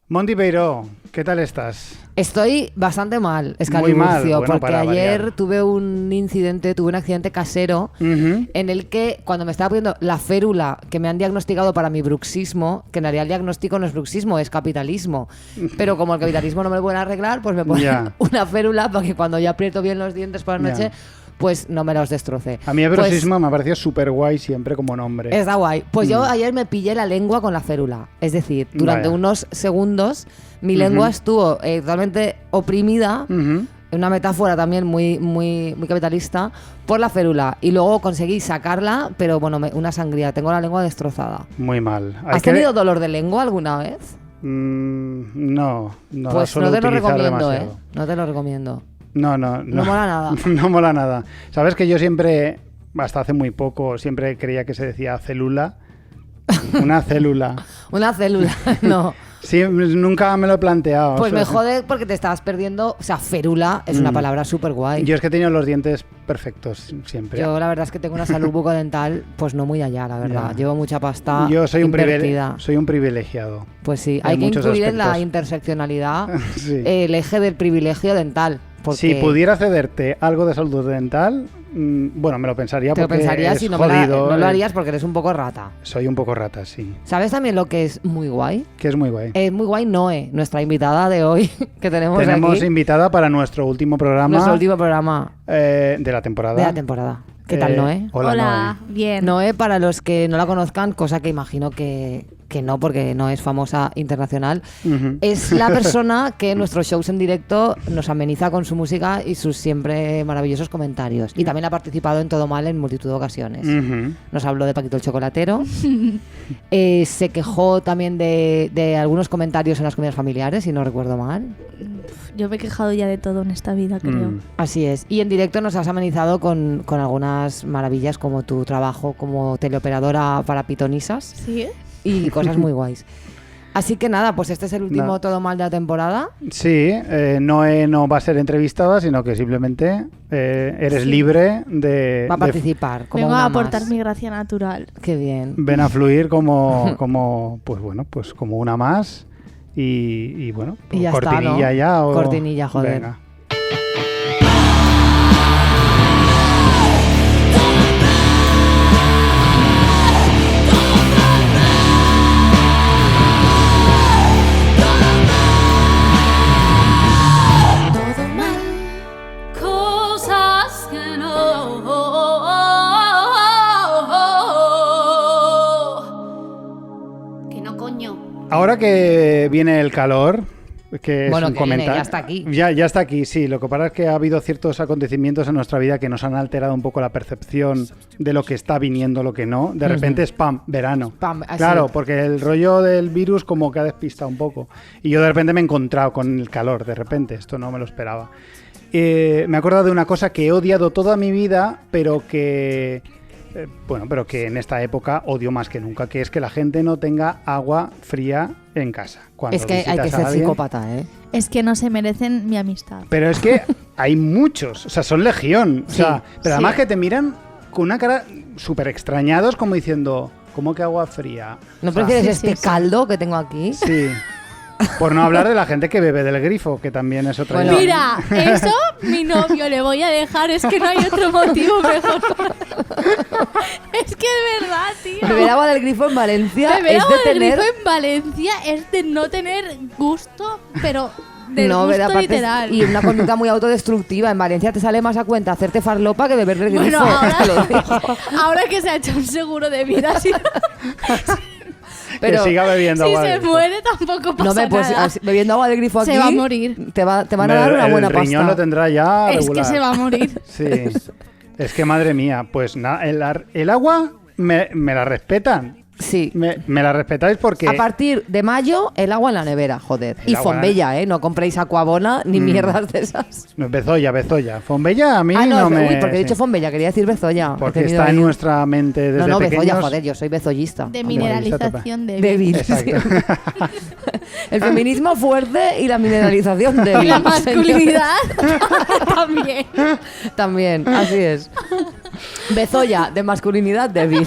Monty Peiró, ¿qué tal estás? Estoy bastante mal, Muy mal, Escaliburcio, bueno, porque para ayer variar. tuve un accidente casero en el que cuando me estaba poniendo la férula que me han diagnosticado para mi bruxismo, que en realidad el diagnóstico no es bruxismo, es capitalismo, pero como el capitalismo no me lo pueden arreglar, pues me ponen Ya. una férula para que cuando yo aprieto bien los dientes por la Ya. noche, pues no me los destroce. A mí el Pues, bruxismo me ha parecido súper guay siempre como nombre. está guay. Pues yo ayer me pillé la lengua con la férula. Es decir, durante Vaya. unos segundos mi lengua estuvo totalmente oprimida, Ujú. una metáfora también muy capitalista, por la férula. Y luego conseguí sacarla, pero bueno, una sangría. Tengo la lengua destrozada. Muy mal. ¿Has tenido dolor de lengua alguna vez? No, la Pues suelo no te lo utilizar recomiendo, demasiado. No te lo recomiendo. No mola nada. No mola nada. Sabes que yo siempre, hasta hace muy poco, siempre creía que se decía célula. Una célula. Una célula, no. Sí, nunca me lo he planteado. Pues O sea, me jode porque te estabas perdiendo. O sea, férula es una palabra súper guay. Yo es que he tenido los dientes perfectos siempre. Yo la verdad es que tengo una salud bucodental, pues no muy allá, la verdad. Ya. Llevo mucha pasta Yo soy invertida. soy un privilegiado. Pues sí, en hay que muchos incluir en la aspectos. interseccionalidad Sí. el eje del privilegio dental. Porque Si pudiera cederte algo de salud dental, bueno, me lo pensaría te lo porque pensarías es y no, jodido. no lo harías porque eres un poco rata. Soy un poco rata, sí. ¿Sabes también lo que es muy guay? Que es muy guay. Es muy guay Noé, nuestra invitada de hoy que tenemos Tenemos aquí. invitada para nuestro último programa Nuestro último programa de la temporada. de la temporada. ¿Qué tal, Noé? Hola, Noé. Bien. Noé, para los que no la conozcan, cosa que imagino que no, porque no es famosa internacional, Ujú. es la persona que en nuestros shows en directo nos ameniza con su música y sus siempre maravillosos comentarios. Y también ha participado en Todo Mal en multitud de ocasiones. Ujú. Nos habló de Paquito el Chocolatero. Se quejó también de algunos comentarios en las comidas familiares, si no recuerdo mal. Yo me he quejado ya de todo en esta vida, creo. Así es. Y en directo nos has amenizado con algunas maravillas como tu trabajo como teleoperadora para pitonisas ¿Sí? y cosas muy guays. Así que nada, pues este es el último Nada. Todo Mal de la temporada. Sí, Noé no va a ser entrevistada, sino que simplemente eres Sí. libre de, Va a de participar como Vengo una a aportar más. mi gracia natural. Qué bien. ven a fluir como pues bueno, pues como una más y bueno, Y ya está, cortinilla ¿no? ya o Cortinilla, joder. Venga. Todo mal, cosas que no coño. Ahora que viene el calor, que Bueno, es un que viene, comentario. ya está aquí. Ya está aquí, sí. Lo que pasa es que ha habido ciertos acontecimientos en nuestra vida que nos han alterado un poco la percepción de lo que está viniendo, lo que no. De repente es pam, verano. Pam, así. Claro, porque el rollo del virus como que ha despistado un poco. Y yo de repente me he encontrado con el calor, de repente. Esto no me lo esperaba. Me he acordado de una cosa que he odiado toda mi vida, pero que... pero que en esta época odio más que nunca, que es que la gente no tenga agua fría en casa. Cuando Es que hay que visitas a ser alguien. psicópata, ¿eh? Es que no se merecen mi amistad. Pero es que hay muchos, o sea, son legión. O sea, pero además sí. que te miran con una cara súper extrañados, como diciendo, ¿cómo que agua fría? ¿No O sea, prefieres sí, este sí. caldo que tengo aquí? Sí. Por no hablar de la gente que bebe del grifo, que también es otra. Bueno. Mira, eso mi novio le voy a dejar, es que no hay otro motivo mejor. Es que de verdad, tío. Beber agua del grifo en Valencia Beber es agua de del tener... grifo en Valencia es de no tener gusto, pero del No, gusto aparte literal. y una conducta muy autodestructiva. En Valencia te sale más a cuenta hacerte farlopa que beber del grifo. Bueno, te lo digo. ahora que se ha hecho un seguro de vida, si, Pero que siga bebiendo si agua se del grifo. muere tampoco pasa no me pues nada. así, bebiendo agua del grifo aquí Se va a morir. te van a Hombre, dar una buena el riñón pasta. lo tendrá ya Es regular. que se va a morir. Sí. Es que madre mía, pues el agua me la respetan. Sí. Me la respetáis porque... A partir de mayo, el agua en la nevera, joder. El Y agua- Fombella, ¿eh? No compréis Aquabona ni mierdas de esas. No, Bezoya. Fombella a mí no me... uy, porque he sí. dicho Fombella, quería decir Bezoya. He Porque tenido está en ahí- nuestra mente desde No, pequeños. Bezoya, joder, yo soy bezoyista. De Hombre, mineralización de Débil. Exacto. El feminismo fuerte y la mineralización débil. Y la señor. masculinidad también. También, así es. Bezoya, de masculinidad débil.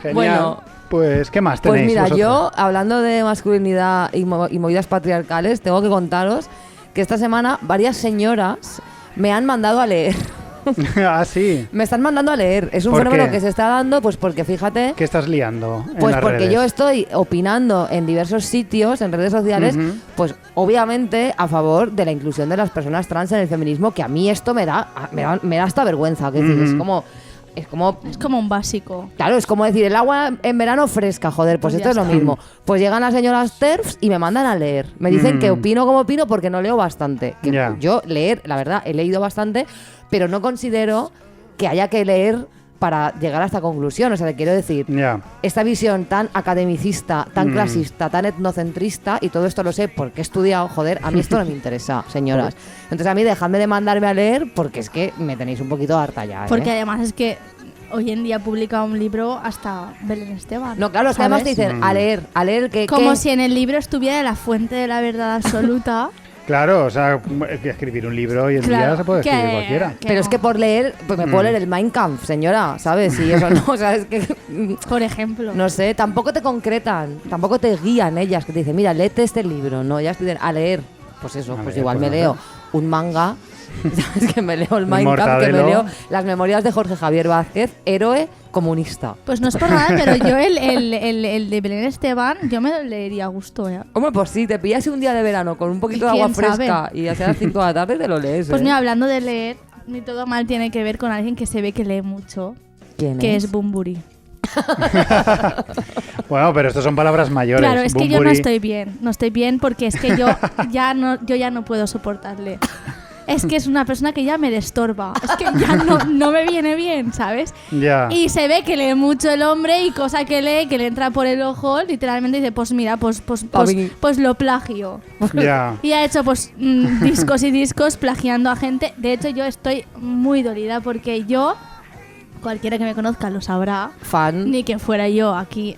Genial. Bueno, Pues, ¿qué más Pues tenéis mira, vosotros? yo, hablando de masculinidad y movidas patriarcales, tengo que contaros que esta semana varias señoras me han mandado a leer. Ah, sí. Me están mandando a leer. Es un ¿Por fenómeno qué? que se está dando, pues porque fíjate... ¿Qué estás liando en Pues las porque redes? yo estoy opinando en diversos sitios, en redes sociales, pues obviamente a favor de la inclusión de las personas trans en el feminismo, que a mí esto me da hasta vergüenza. Que decir, es como... Es como un básico. Claro, es como decir, el agua en verano fresca, joder, pues Pues esto ya es lo está. mismo. Pues llegan las señoras TERFs y me mandan a leer. Me dicen que opino como opino porque no leo bastante. Que Ya. yo leer, la verdad, he leído bastante, pero no considero que haya que leer para llegar a esta conclusión. O sea, le quiero decir, Ya. esta visión tan academicista, tan clasista, tan etnocentrista, y todo esto lo sé porque he estudiado, joder, a mí esto no me interesa, señoras. Entonces a mí dejadme de mandarme a leer porque es que me tenéis un poquito harta ya, ¿eh? Porque además es que hoy en día publica un libro hasta Belén Esteban. No, claro, es que además te ¿sabes? dicen a leer que... Como que- si en el libro estuviera la fuente de la verdad absoluta. Claro, o sea, que escribir un libro hoy en día se puede escribir cualquiera. que Pero no. es que por leer, pues me puedo leer el Mein Kampf, señora, ¿sabes? Y eso no, o sea, es que... Por ejemplo. No sé, tampoco te concretan, tampoco te guían ellas, que te dicen, mira, léete este libro, no, ellas te dicen, a leer. Pues eso, A pues leer, igual pues me a leo leer. un manga, ¿sabes? Que me leo el Mein Kampf, que me Mortadelo. leo las memorias de Jorge Javier Vázquez, héroe comunista. Pues no es por nada, pero yo el de Belén Esteban, yo me lo leería a gusto, ¿eh? Hombre, pues sí, te pillas un día de verano con un poquito de ¿Y agua quién fresca sabe? y hacia las 5 de la tarde te lo lees, Pues ¿eh? mira, hablando de leer, ni todo mal tiene que ver con alguien que se ve que lee mucho, ¿Quién que es? es Bunbury. Bueno, pero estos son palabras mayores. Claro, es que yo no Bunbury. estoy bien porque es que yo ya no puedo soportarle. Es que es una persona que ya me estorba. Es que ya no me viene bien, ¿sabes? Ya. Y se ve que lee mucho el hombre y cosa que lee, que le entra por el ojo, literalmente dice, pues mira, pues lo plagio. Ya. Y ha hecho pues discos y discos plagiando a gente. De hecho, yo estoy muy dolida porque yo, cualquiera que me conozca lo sabrá, Fan. ni que fuera yo aquí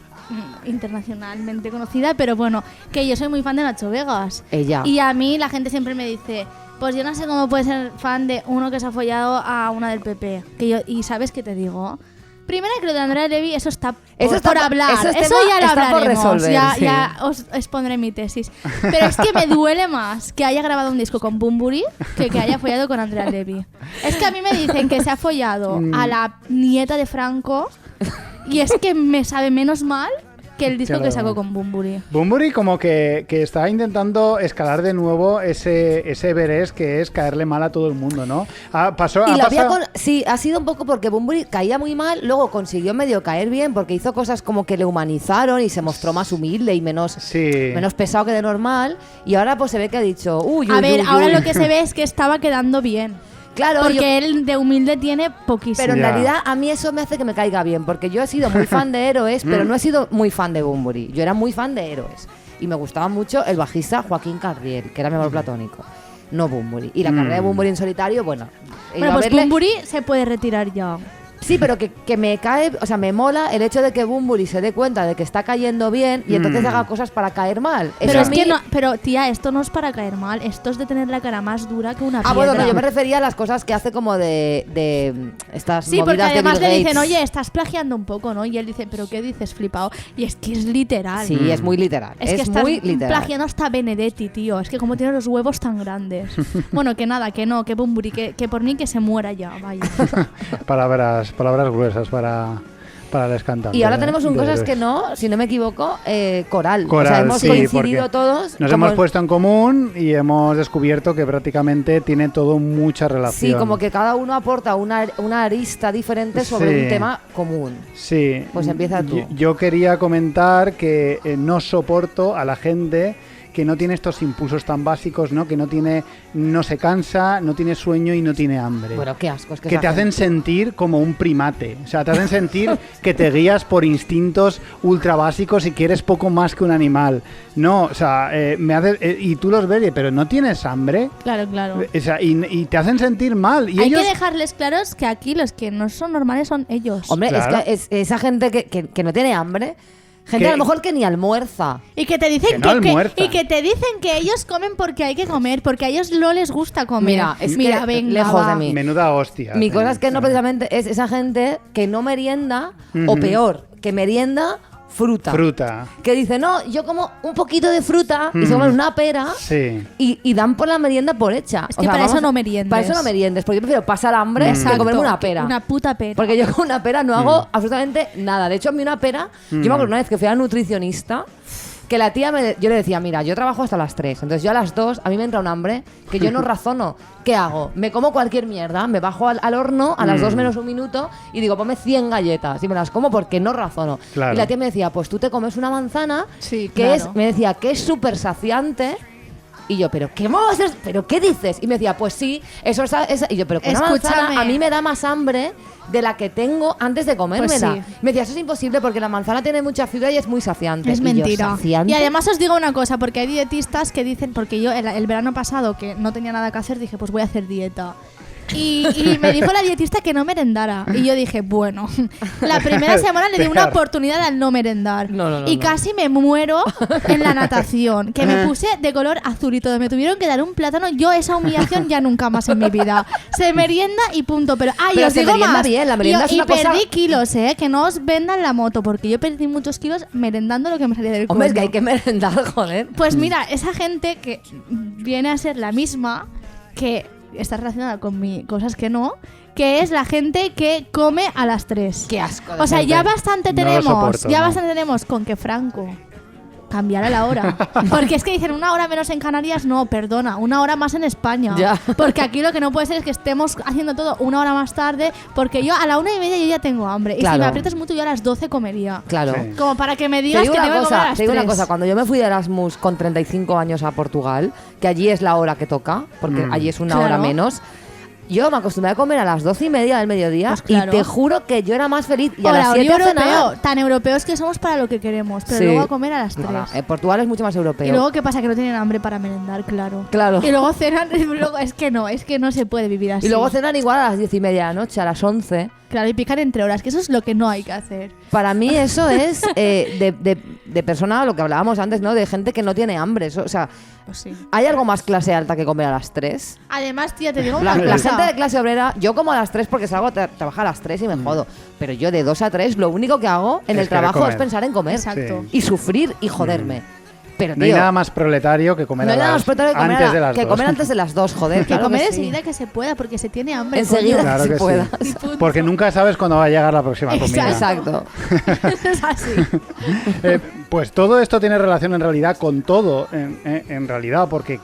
internacionalmente conocida, pero bueno, que yo soy muy fan de Nacho Vegas. Ella. Y a mí la gente siempre me dice, pues yo no sé cómo puedes ser fan de uno que se ha follado a una del PP. Y ¿sabes qué te digo? Primero que lo de Andrea Levy, eso está Eso está por por- hablar. eso es Eso tema- ya lo está por hablaremos. resolver, ya, sí. ya os expondré mi tesis. Pero es que me duele más que haya grabado un disco con Bunbury que haya follado con Andrea Levy. Es que a mí me dicen que se ha follado a la nieta de Franco y es que me sabe menos mal que el disco Claro. que sacó con Bunbury. Bunbury como que está intentando escalar de nuevo ese Everest que es caerle mal a todo el mundo, ¿no? Y lo había sí, ha sido un poco porque Bunbury caía muy mal, luego consiguió medio caer bien porque hizo cosas como que le humanizaron y se mostró más humilde y menos pesado que de normal. Y ahora pues se ve que ha dicho, A ver, ahora lo que se ve es que estaba quedando bien. Claro, porque él de humilde tiene poquísimo. Pero en realidad a mí eso me hace que me caiga bien, porque yo he sido muy fan de Héroes, pero no he sido muy fan de Bunbury. Yo era muy fan de Héroes. Y me gustaba mucho el bajista Joaquín Carriel, que era mi amor platónico. No Bunbury. Y la carrera de Bunbury en solitario, bueno. he ido Bueno, a pues verle. Bunbury se puede retirar ya. Sí, pero que me cae, o sea, me mola el hecho de que Bunbury se dé cuenta de que está cayendo bien y entonces haga cosas para caer mal. Pero Eso a es mí- que no, pero tía, esto no es para caer mal, esto es de tener la cara más dura que una piedra. Ah, bueno, no, yo me refería a las cosas que hace como de estas Sí, porque movidas de además Bill le dicen, Gates. oye, estás plagiando un poco, ¿no? Y él dice, ¿pero qué dices, flipado? Y es que es literal. Sí, es muy literal. Es que estás muy literal. plagiando hasta Benedetti, tío. Es que como tiene los huevos tan grandes. Bueno, que nada, que no, que Bunbury, que por mí que se muera ya, vaya. palabras gruesas para el escantante. Y ahora tenemos un de cosas Héroes. que no, si no me equivoco, coral. Coral, o sea, hemos sí, coincidido porque todos. Nos como- hemos puesto en común y hemos descubierto que prácticamente tiene todo mucha relación. Sí, como que cada uno aporta una arista diferente sobre Sí. un tema común. Sí. Pues empieza tú. Yo quería comentar que no soporto a la gente que no tiene estos impulsos tan básicos, ¿no? Que no se cansa, no tiene sueño y no tiene hambre. Bueno, qué asco. Es que Que esa te hacen gente- sentir como un primate. O sea, te hacen sentir que te guías por instintos ultra básicos y que eres poco más que un animal. No, o sea, y tú los ves, pero ¿no tienes hambre? Claro, claro. O sea, y te hacen sentir mal. Y Hay ellos... que dejarles claros que aquí los que no son normales son ellos. Hombre, Claro. es que esa gente que no tiene hambre, gente Que- a lo mejor que ni almuerza. Y que te dicen Que no almuerzan. y que te dicen que ellos comen porque hay que comer, porque a ellos no les gusta comer. Mira, es que venga, lejos va. de mí. Menuda hostia. Mi cosa es que no precisamente es esa gente que no merienda o peor, que merienda fruta. Que dice, no, yo como un poquito de fruta y se comen una pera y dan por la merienda por hecha. Es que para eso no meriendes. Para eso no meriendes, porque yo prefiero pasar hambre que comerme una pera. Una puta pera. Porque yo con una pera no hago absolutamente nada. De hecho, a mí una pera, yo me acuerdo una vez que fui a la nutricionista, que la tía yo le decía, mira, yo trabajo hasta las 3, entonces yo a las 2 a mí me entra un hambre que yo no razono. ¿Qué hago? Me como cualquier mierda, me bajo al horno a las 2 menos un minuto y digo, ponme 100 galletas y me las como porque no razono. Claro. Y la tía me decía, pues tú te comes una manzana me decía que es súper saciante. Y yo, ¿pero qué vamos a hacer? ¿Pero qué dices? Y me decía, pues sí, eso es... Y yo, pero que una manzana a mí me da más hambre de la que tengo antes de comérmela. Pues sí. Me decía, eso es imposible porque la manzana tiene mucha fibra y es muy saciante. Es mentira. ¿Saciante? Y además os digo una cosa, porque hay dietistas que dicen, porque yo el verano pasado, que no tenía nada que hacer, dije, pues voy a hacer dieta. Y me dijo la dietista que no merendara. Y yo dije, bueno, la primera semana le di una oportunidad al no merendar. Y casi me muero en la natación, que me puse de color azul y todo. Me tuvieron que dar un plátano. Yo esa humillación ya nunca más en mi vida. Se merienda y punto. Pero os se digo merienda más. bien, la merienda es una cosa... perdí kilos, que no os vendan la moto, porque yo perdí muchos kilos merendando lo que me salía del cuerpo. Hombre, es que hay que merendar, joder. Pues mira, esa gente que viene a ser la misma, que está relacionada con cosas que no, que es la gente que come a las 3. Qué asco. O sea, ya bastante bastante tenemos con que Franco cambiara la hora. Porque es que dicen 1 hora menos en Canarias, no, perdona, 1 hora más en España. Ya. Porque aquí lo que no puede ser es que estemos haciendo todo 1 hora más tarde, porque yo a la 1:30 yo ya tengo hambre. Claro. Y si me aprietas mucho, yo a las 12 comería. Claro. Sí. Como para que me digas que tengo que comer a las 3. Te digo una cosa, cuando yo me fui de Erasmus con 35 años a Portugal, que allí es la hora que toca, porque allí es 1 hora menos, yo me acostumbré a comer a las 12:30 del mediodía, pues claro. Y te juro que yo era más feliz. Y a Ahora, las 7 a cenar. tan europeos que somos para lo que queremos, pero luego a comer a las 3. Portugal es mucho más europeo. Y luego, ¿qué pasa? Que no tienen hambre para merendar, claro. Y luego cenan, es que no se puede vivir así. Y luego cenan igual a las 10:30 de la noche, a las 11. Claro, y pican entre horas, que eso es lo que no hay que hacer. Para mí eso es de persona, lo que hablábamos antes, ¿no? De gente que no tiene hambre. Eso, o sea, Pues sí. ¿hay algo más clase alta que comer a las 3? Además, tía, te digo La una cosa. gente de clase obrera, yo como a las 3 porque salgo a trabajar a las 3 y me jodo. Pero yo de 2 a 3 lo único que hago en Es el trabajo comer. es pensar en comer. Exacto. Y sufrir y joderme. Pero, No hay tío, nada más proletario que comer no hay nada más proletario que antes de las que 2. comer antes de las 2, joder. Que claro comer sí. enseguida que se pueda, porque se tiene hambre. Enseguida coño. Claro que que se pueda. sí. Y punto. Porque nunca sabes cuándo va a llegar la próxima comida. Exacto. Es así. Pues todo esto tiene relación en realidad con todo, en realidad, porque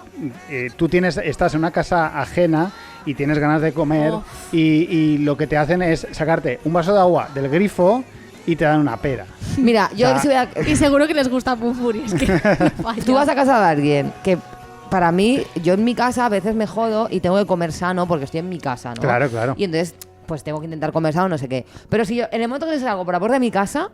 tú estás en una casa ajena y tienes ganas de comer y lo que te hacen es sacarte un vaso de agua del grifo y te dan una pera. Mira, yo O sea, sí voy a... Y seguro que les gusta Pufuri. Es que no falla. Tú vas a casa de alguien que para mí, yo en mi casa a veces me jodo y tengo que comer sano porque estoy en mi casa, ¿no? Claro, claro. Y entonces, pues tengo que intentar comer sano, no sé qué. Pero si yo, en el momento que salgo por la puerta de mi casa,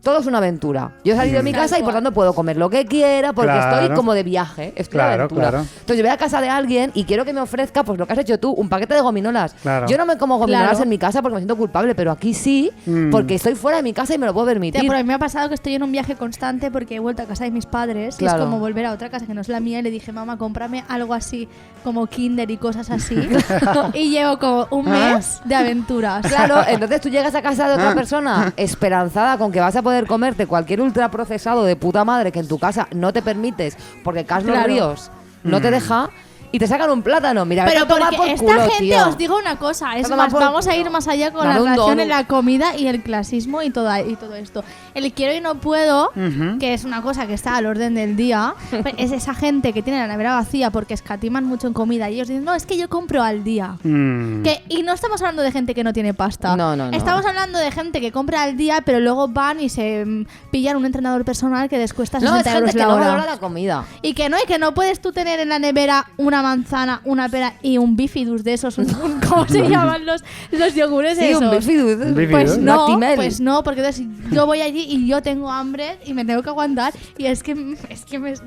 todo es una aventura. Yo he salido de mi casa y por tanto puedo comer lo que quiera porque Claro. estoy como de viaje, estoy de Claro, aventura. claro. Entonces yo voy a casa de alguien y quiero que me ofrezca pues lo que has hecho tú, un paquete de gominolas. Claro. Yo no me como gominolas Claro. en mi casa porque me siento culpable, pero aquí sí, porque estoy fuera de mi casa y me lo puedo permitir. Tía, por a mí me ha pasado que estoy en un viaje constante porque he vuelto a casa de mis padres y Claro. es como volver a otra casa que no es la mía y le dije, mamá, cómprame algo así como Kinder y cosas así. Y llevo como un mes de aventuras. Claro, entonces tú llegas a casa de otra persona esperanzada con que vas a poder comerte cualquier ultraprocesado de puta madre que en tu casa no te permites porque Carlos Claro. Ríos no te deja y te sacan un plátano. Mira, Pero vete a tomar porque por esta culo, gente, tío. os digo una cosa, es Vete a tomar más, por vamos a culo. ir más allá con Dame la un relación donut. en la comida y el clasismo y todo esto. El quiero y no puedo, que es una cosa que está al orden del día, es esa gente que tiene la nevera vacía porque escatiman mucho en comida y ellos dicen, no, es que yo compro al día. Y no estamos hablando de gente que no tiene pasta. No. Estamos hablando de gente que compra al día, pero luego van y se pillan un entrenador personal que les cuesta 60 No, es gente euros que la no hora. valora la comida. Y que no puedes tú tener en la nevera una manzana, una pera y un bifidus de esos, ¿cómo se llaman los yogures Sí, esos? un bifidus. Bifidus. Pues Un no, Actimel. pues no, porque entonces yo voy allí y yo tengo hambre y me tengo que aguantar y es que me...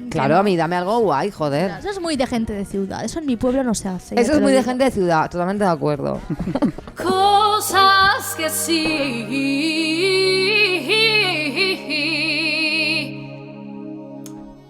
Claro, a mí dame algo guay, joder. Eso es muy de gente de ciudad, eso en mi pueblo no se hace. Eso ya es te lo muy de digo. gente de ciudad, totalmente de acuerdo. Cosas que sí.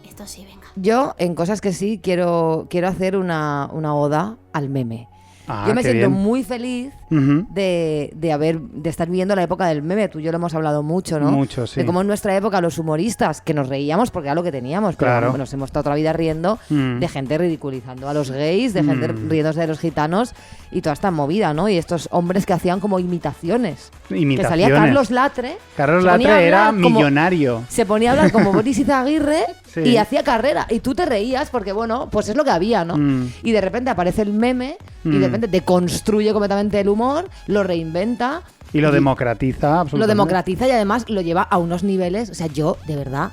Esto sí, venga. Yo, en cosas que sí, quiero hacer una oda al meme. Ah, Yo me qué siento bien. muy feliz de estar viviendo la época del meme. Tú y yo lo hemos hablado mucho, ¿no? Mucho, sí. De cómo en nuestra época los humoristas, que nos reíamos porque era lo que teníamos, pero Claro. nos hemos estado toda la vida riendo de gente ridiculizando a los gays, de gente riéndose de los gitanos y toda esta movida, ¿no? Y estos hombres que hacían como imitaciones. Que salía Carlos Latre. Carlos se ponía a Latre era hablar como- millonario. Se ponía a hablar como Boris Izaguirre Sí. y hacía carrera. Y tú te reías porque, bueno, pues es lo que había, ¿no? Y de repente aparece el meme y de repente deconstruye completamente el humor, lo reinventa. Y lo democratiza, absolutamente. Lo democratiza y además lo lleva a unos niveles. O sea, yo, de verdad,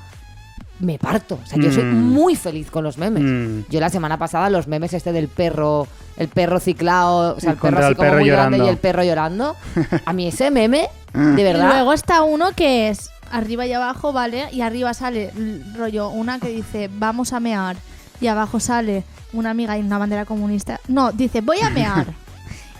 me parto. O sea, yo soy muy feliz con los memes. Yo la semana pasada, los memes del perro, el perro ciclado, o sea, el perro Contra así el como perro muy grande llorando. y el perro llorando. A mí ese meme, de Y verdad. luego está uno que es arriba y abajo, ¿vale? Y arriba sale rollo una que dice vamos a mear y abajo sale una amiga y una bandera comunista. No, dice voy a mear.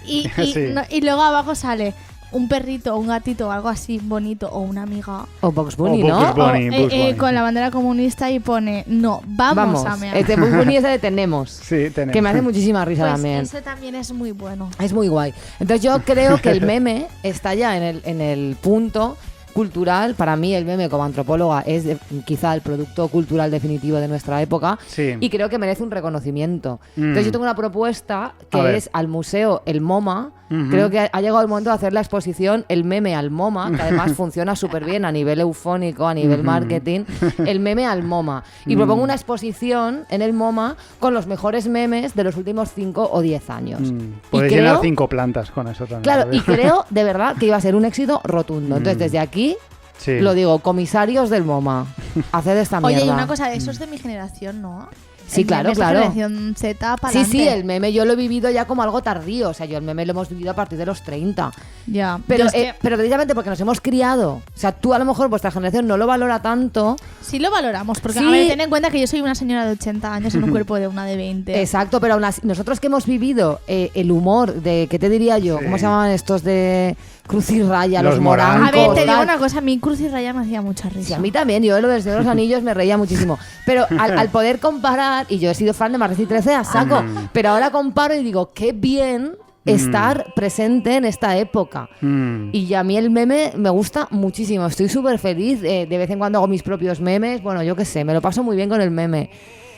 Y Sí. y luego abajo sale un perrito o un gatito o algo así bonito o una amiga O Bugs Bunny, O ¿no? Bugs Bunny. Bunny. con la bandera comunista y pone no, vamos a mear. Este Bugs Bunny es de tenemos. Sí, tenemos. Que me hace muchísima risa Pues también. ese también es muy bueno. Es muy guay. Entonces yo creo que el meme está ya en el punto cultural. Para mí el meme como antropóloga es quizá el producto cultural definitivo de nuestra época. Sí. Y creo que merece un reconocimiento. Entonces yo tengo una propuesta A que ver. es al museo El MoMA. Creo que ha llegado el momento de hacer la exposición El meme al MoMA, que además funciona súper bien a nivel eufónico, a nivel marketing. El meme al MoMA. Y propongo una exposición en el MoMA con los mejores memes de los últimos 5 o 10 años. Y Podéis creo- llenar 5 plantas con eso también. Claro, ¿sabes? y creo de verdad que iba a ser un éxito rotundo. Entonces, desde aquí, Sí. lo digo, comisarios del MoMA, haced esta mierda. Oye, y una cosa, eso es de mi generación, ¿no? Sí, El claro, meme es de claro. generación Z para Sí, sí, el meme yo lo he vivido ya como algo tardío. O sea, yo el meme lo hemos vivido a partir de los 30. Ya. Pero, Yo es que pero precisamente porque nos hemos criado. O sea, tú a lo mejor vuestra generación no lo valora tanto. sí lo valoramos, porque Sí. a ver, ten en cuenta que yo soy una señora de 80 años en un cuerpo de una de 20. Exacto, pero aún así, nosotros que hemos vivido el humor de, ¿qué te diría yo? Sí. ¿Cómo se llaman estos de Cruz y Raya, Los los morancos. morancos? A ver, te digo tal? una cosa, a mí Cruz y Raya me hacía mucha risa. Sí, a mí también, yo de lo del Señor de los Anillos me reía muchísimo. Pero al poder comparar, y yo he sido fan de Martes y 13 a saco, pero ahora comparo y digo, qué bien estar presente en esta época. Y a mí el meme me gusta muchísimo, estoy súper feliz, de vez en cuando hago mis propios memes, bueno, yo qué sé, me lo paso muy bien con el meme.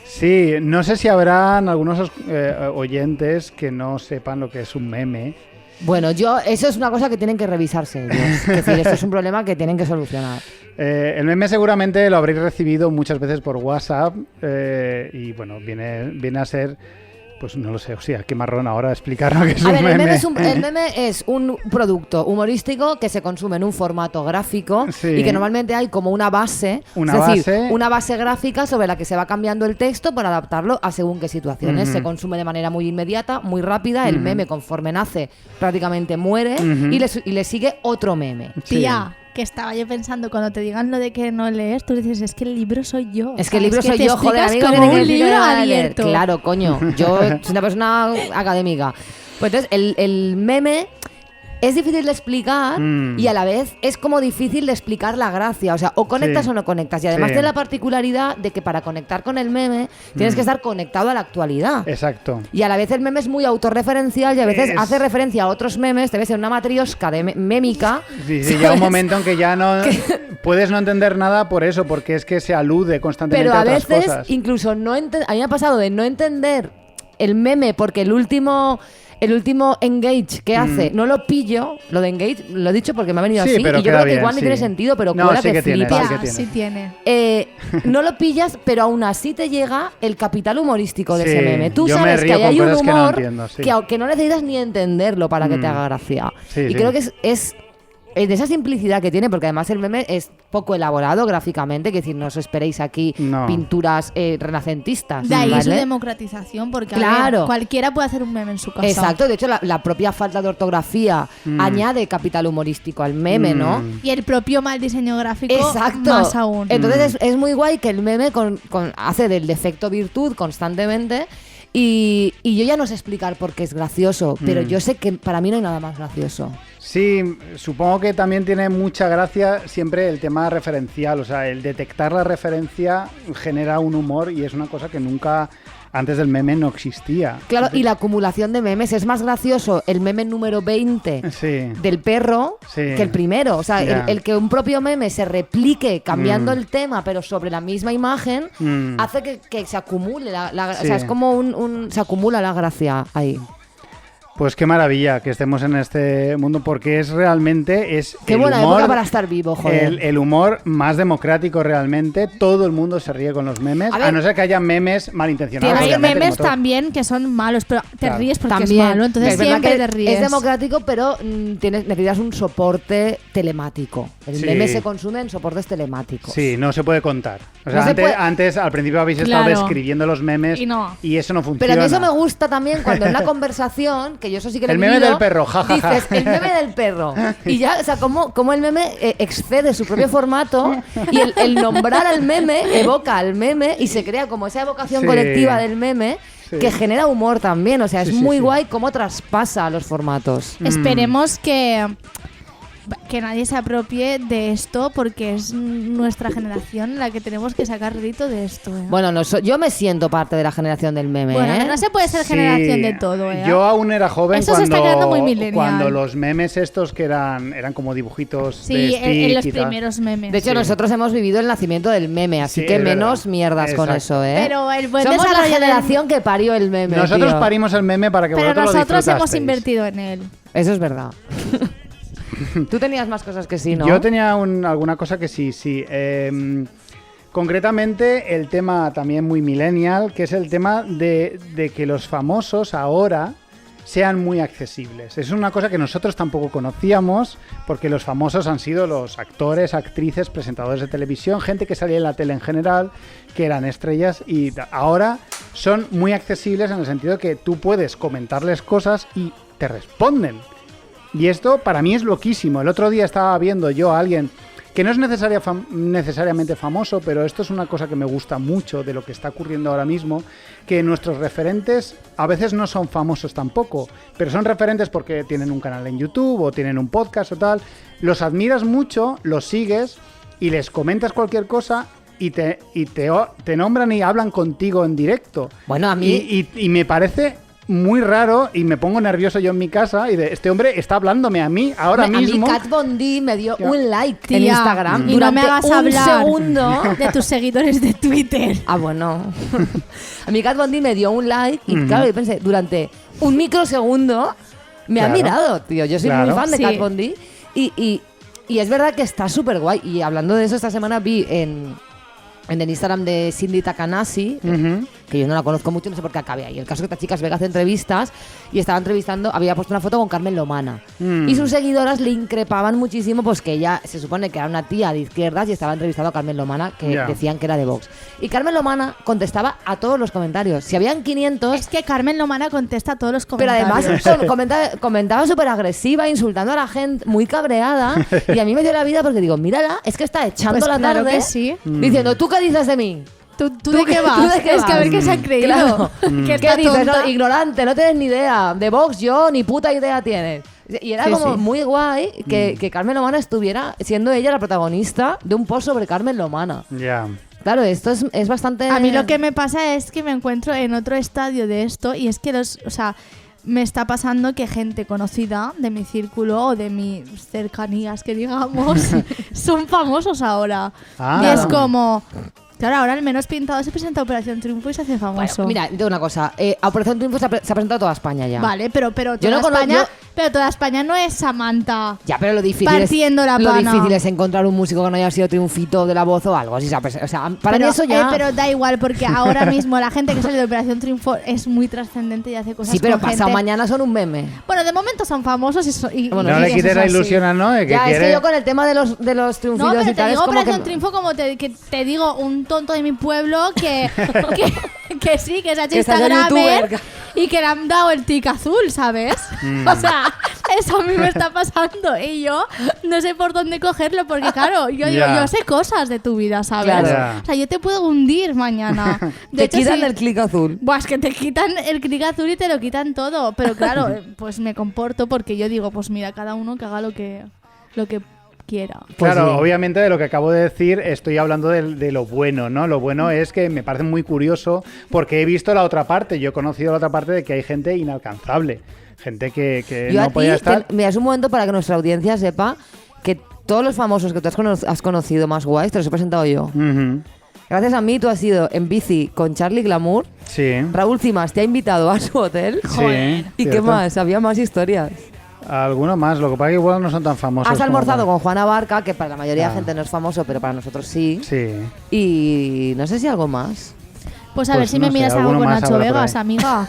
Sí, no sé si habrán algunos oyentes que no sepan lo que es un meme. Bueno, eso es una cosa que tienen que revisarse ellos. Es decir, esto es un problema que tienen que solucionar. El meme seguramente lo habréis recibido muchas veces por WhatsApp y bueno, viene a ser, pues no lo sé, o sea, qué marrón ahora explicar lo que es A un ver, meme. el meme es un producto humorístico que se consume en un formato gráfico Sí. y que normalmente hay como una base, Una es decir, base. una base gráfica sobre la que se va cambiando el texto para adaptarlo a según qué situaciones. Ujú. Se consume de manera muy inmediata, muy rápida. El meme, conforme nace, prácticamente muere Ujú. y le sigue otro meme. Sí. Tía, que estaba yo pensando, cuando te digan lo de que no lees, tú dices, es que el libro soy yo. Es que el libro ¿sabes? soy te yo, joder, explicas amigo. como que un tiene que libro leer. abierto. Claro, coño. Yo soy una persona académica. Pues entonces, el meme es difícil de explicar y a la vez es como difícil de explicar la gracia. O sea, o conectas Sí. o no conectas. Y además Sí. tiene la particularidad de que para conectar con el meme tienes que estar conectado a la actualidad. Exacto. Y a la vez el meme es muy autorreferencial y a veces Es- hace referencia a otros memes. Te ves en una matriosca de mémica. Sí, llega un momento en que ya no puedes no entender nada por eso, porque es que se alude constantemente Pero a otras veces cosas. incluso no a mí me ha pasado de no entender el meme porque el último engage que hace no lo pillo. Lo de engage lo he dicho porque me ha venido Sí, así pero y yo queda creo que bien, igual ni sí. tiene sentido, pero No, cuela sí que que tiene, flipas. sí que Ya, tiene. sí tiene. No lo pillas, pero aún así te llega el capital humorístico de Sí, ese meme. Tú yo me sabes que río ahí con hay un cosas que no humor entiendo, sí. que no necesitas ni entenderlo para que te haga gracia. Sí, y sí. creo que es de esa simplicidad que tiene, porque además el meme es poco elaborado gráficamente, que decir, no os esperéis aquí No. pinturas renacentistas. De ahí su ¿vale? democratización, porque a Claro. ver, cualquiera puede hacer un meme en su casa. Exacto, de hecho la propia falta de ortografía añade capital humorístico al meme, ¿no? Y el propio mal diseño gráfico, Exacto. más aún. Entonces es muy guay que el meme hace del defecto virtud constantemente y yo ya no sé explicar por qué es gracioso, pero yo sé que para mí no hay nada más gracioso. Sí, supongo que también tiene mucha gracia siempre el tema referencial, o sea, el detectar la referencia genera un humor y es una cosa que nunca Antes del meme no existía. Claro, y la acumulación de memes. Es más gracioso el meme número 20 Sí. del perro Sí. que el primero. O sea, Ya. el que un propio meme se replique cambiando el tema, pero sobre la misma imagen, hace que se acumule. O Sí. sea, es como se acumula la gracia ahí. Pues qué maravilla que estemos en este mundo, porque es realmente Qué el buena humor, época para estar vivo, joder. el humor más democrático realmente. Todo el mundo se ríe con los memes, A a, ver, no ser que haya memes malintencionados. Hay obviamente, memes como todo. también que son malos, pero te Claro. ríes porque También. es malo, entonces Es verdad siempre que te ríes. Es democrático, pero necesitas un soporte telemático. El Sí. meme se consume en soportes telemáticos. Sí, no se puede contar. O sea, No se puede- antes, al principio habéis estado Claro. describiendo los memes Y no. y eso no funciona. Pero a mí eso me gusta también cuando en una conversación, que yo eso sí que lo he El meme vivido, del perro, ja, ja, ja. dices, el meme del perro. Y ya, o sea, como el meme excede su propio formato y el nombrar al meme evoca al meme y se crea como esa evocación Sí. colectiva del meme Sí. que genera humor también. O sea, Sí, es sí, muy sí. guay cómo traspasa los formatos. Esperemos que nadie se apropie de esto porque es nuestra generación la que tenemos que sacar rédito de esto. ¿eh? Bueno, yo me siento parte de la generación del meme, Bueno, ¿eh? no se puede ser Sí. generación de todo. ¿eh? Yo aún era joven Eso se está quedando muy millennial. cuando los memes estos que eran como dibujitos Sí, de en stick los y tal. primeros memes. De hecho, Sí. nosotros hemos vivido el nacimiento del meme, así Sí, que es menos verdad. mierdas con Exacto. eso, ¿eh? Pero el buen Somos la desarrollo del- generación que parió el meme, Nosotros tío. parimos el meme para que Pero vosotros nosotros lo hemos disfrutasteis. invertido en él. Eso es verdad. Tú tenías más cosas que sí, ¿no? Yo tenía alguna cosa que sí. Concretamente, el tema también muy millennial, que es el tema de que los famosos ahora sean muy accesibles. Es una cosa que nosotros tampoco conocíamos, porque los famosos han sido los actores, actrices, presentadores de televisión, gente que salía en la tele en general, que eran estrellas, y ahora son muy accesibles en el sentido de que tú puedes comentarles cosas y te responden. Y esto para mí es loquísimo. El otro día estaba viendo yo a alguien que no es necesariamente famoso, pero esto es una cosa que me gusta mucho de lo que está ocurriendo ahora mismo, que nuestros referentes a veces no son famosos tampoco, pero son referentes porque tienen un canal en YouTube o tienen un podcast o tal. Los admiras mucho, los sigues y les comentas cualquier cosa y te nombran y hablan contigo en directo. Bueno, a mí... Y me parece muy raro y me pongo nervioso yo en mi casa y este hombre está hablándome a mí ahora mismo. A mí Kat Von D me dio Ya. un like en Tía, Instagram y no me durante hagas un hablar segundo. de tus seguidores de Twitter. Ah, bueno. A mí Kat Von D me dio un like y claro, yo pensé, durante un microsegundo me ha Claro. mirado, tío. Yo soy muy Claro. fan de Sí. Kat Von D y es verdad que está súper guay. Y hablando de eso, esta semana vi en el Instagram de Cindy Takanashi, Ujú. que yo no la conozco mucho, no sé por qué acabé ahí. El caso es que esta chica es Vega hace entrevistas y estaba entrevistando, había puesto una foto con Carmen Lomana. Y sus seguidoras le increpaban muchísimo, pues que ella se supone que era una tía de izquierdas y estaba entrevistando a Carmen Lomana, que Ya. decían que era de Vox. Y Carmen Lomana contestaba a todos los comentarios. Si habían 500... Es que Carmen Lomana contesta a todos los Pero comentarios. además comentaba súper agresiva, insultando a la gente, muy cabreada. Y a mí me dio la vida porque digo, mírala, es que está echando Pues la claro tarde que sí. diciendo, ¿tú qué dices de mí? ¿Tú de qué vas? ¿Tú de qué es que a ver vas? qué se han creído. Claro. Que ¿Qué está dices? tonta. No, ignorante, no tienes ni idea. De Vox yo ni puta idea tienes. Y era Sí, como sí. muy guay que Carmen Lomana estuviera siendo ella la protagonista de un post sobre Carmen Lomana. Ya. Claro, esto es bastante... A mí lo que me pasa es que me encuentro en otro estadio de esto y es que me está pasando que gente conocida de mi círculo o de mis cercanías, que digamos, son famosos ahora. Ah. Y es como... Claro, ahora el menos pintado se presenta a Operación Triunfo y se hace famoso. Bueno, mira, digo una cosa. A Operación Triunfo se ha presentado toda España ya. Vale, pero Yo toda no conozco- España, yo- pero toda España no es Samantha. Ya, pero lo difícil Partiendo la pana. lo difícil es encontrar un músico que no haya sido triunfito de la voz o algo. Así, ¿sabes? O sea, para mí eso ya... pero da igual, porque ahora mismo la gente que sale de Operación Triunfo es muy trascendente y hace cosas sí, pero con pasado gente. mañana son un meme. Bueno, de momento son famosos y Bueno, No sí, le eso quites es la así. ilusión a Noé, que Ya, es quiere... que yo con el tema de los triunfitos No, pero y te tal es digo como Operación que... Triunfo como que te digo un tonto de mi pueblo que sí, que se ha hecho Que está de Instagramer youtuber. y que le han dado el tic azul, ¿sabes? O sea, eso a mí me está pasando y yo no sé por dónde cogerlo porque claro, yo digo, Ya. yo sé cosas de tu vida, ¿sabes? Claro. Ya. O sea, yo te puedo hundir mañana. Te quitan sí- el clic azul. Buah, es que te quitan el clic azul y te lo quitan todo. Pero claro, pues me comporto porque yo digo, pues mira, cada uno que haga lo que quiera. Pues Claro, sí. obviamente de lo que acabo de decir estoy hablando de lo bueno, ¿no? Lo bueno es que me parece muy curioso porque he visto la otra parte, yo he conocido la otra parte de que hay gente inalcanzable, gente que Yo no a ti, podía estar... mira, es un momento para que nuestra audiencia sepa que todos los famosos que tú has conocido más guays te los he presentado yo. Ujú. Gracias a mí tú has ido en bici con Charlie Glamour. Sí. Raúl Cimas te ha invitado a su hotel. Sí, ¿Y qué cierto. más? Había más historias. Alguno más, lo que pasa es que igual no son tan famosos. Has como almorzado para- con Juana Barca, que para la mayoría de Claro. gente no es famoso, pero para nosotros sí. Sí. Y no sé si algo más. Pues a Pues ver si no me sé, miras algo alguno con más Nacho habrá por Vegas, ahí. amiga.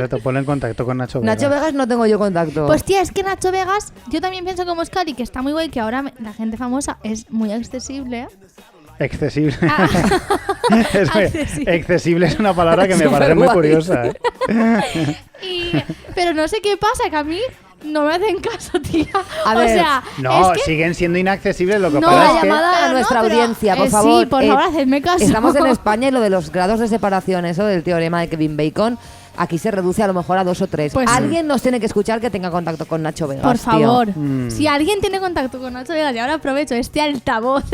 Te pone en contacto con Nacho Vegas. Nacho Vegas no tengo yo contacto. Pues tía, es que Nacho Vegas, yo también pienso como Scali, que está muy guay, que ahora la gente famosa es muy accesible. Excesible. Ah. Es que Accesible. excesible es una palabra que me Súper parece muy guay. curiosa. ¿Eh? Pero no sé qué pasa, que a mí no me hacen caso, tía. A o ver, sea, No, es que... siguen siendo inaccesibles. Lo que No, pasa Una es que... llamada Pero a no, nuestra pero, audiencia, por sí, favor. por favor, hacedme caso. Estamos en España y lo de los grados de separación, eso del teorema de Kevin Bacon, aquí se reduce a lo mejor a 2 o 3. Pues Alguien nos tiene que escuchar que tenga contacto con Nacho Vegas. Por tío. favor, Mm. si alguien tiene contacto con Nacho Vegas, y ahora aprovecho este altavoz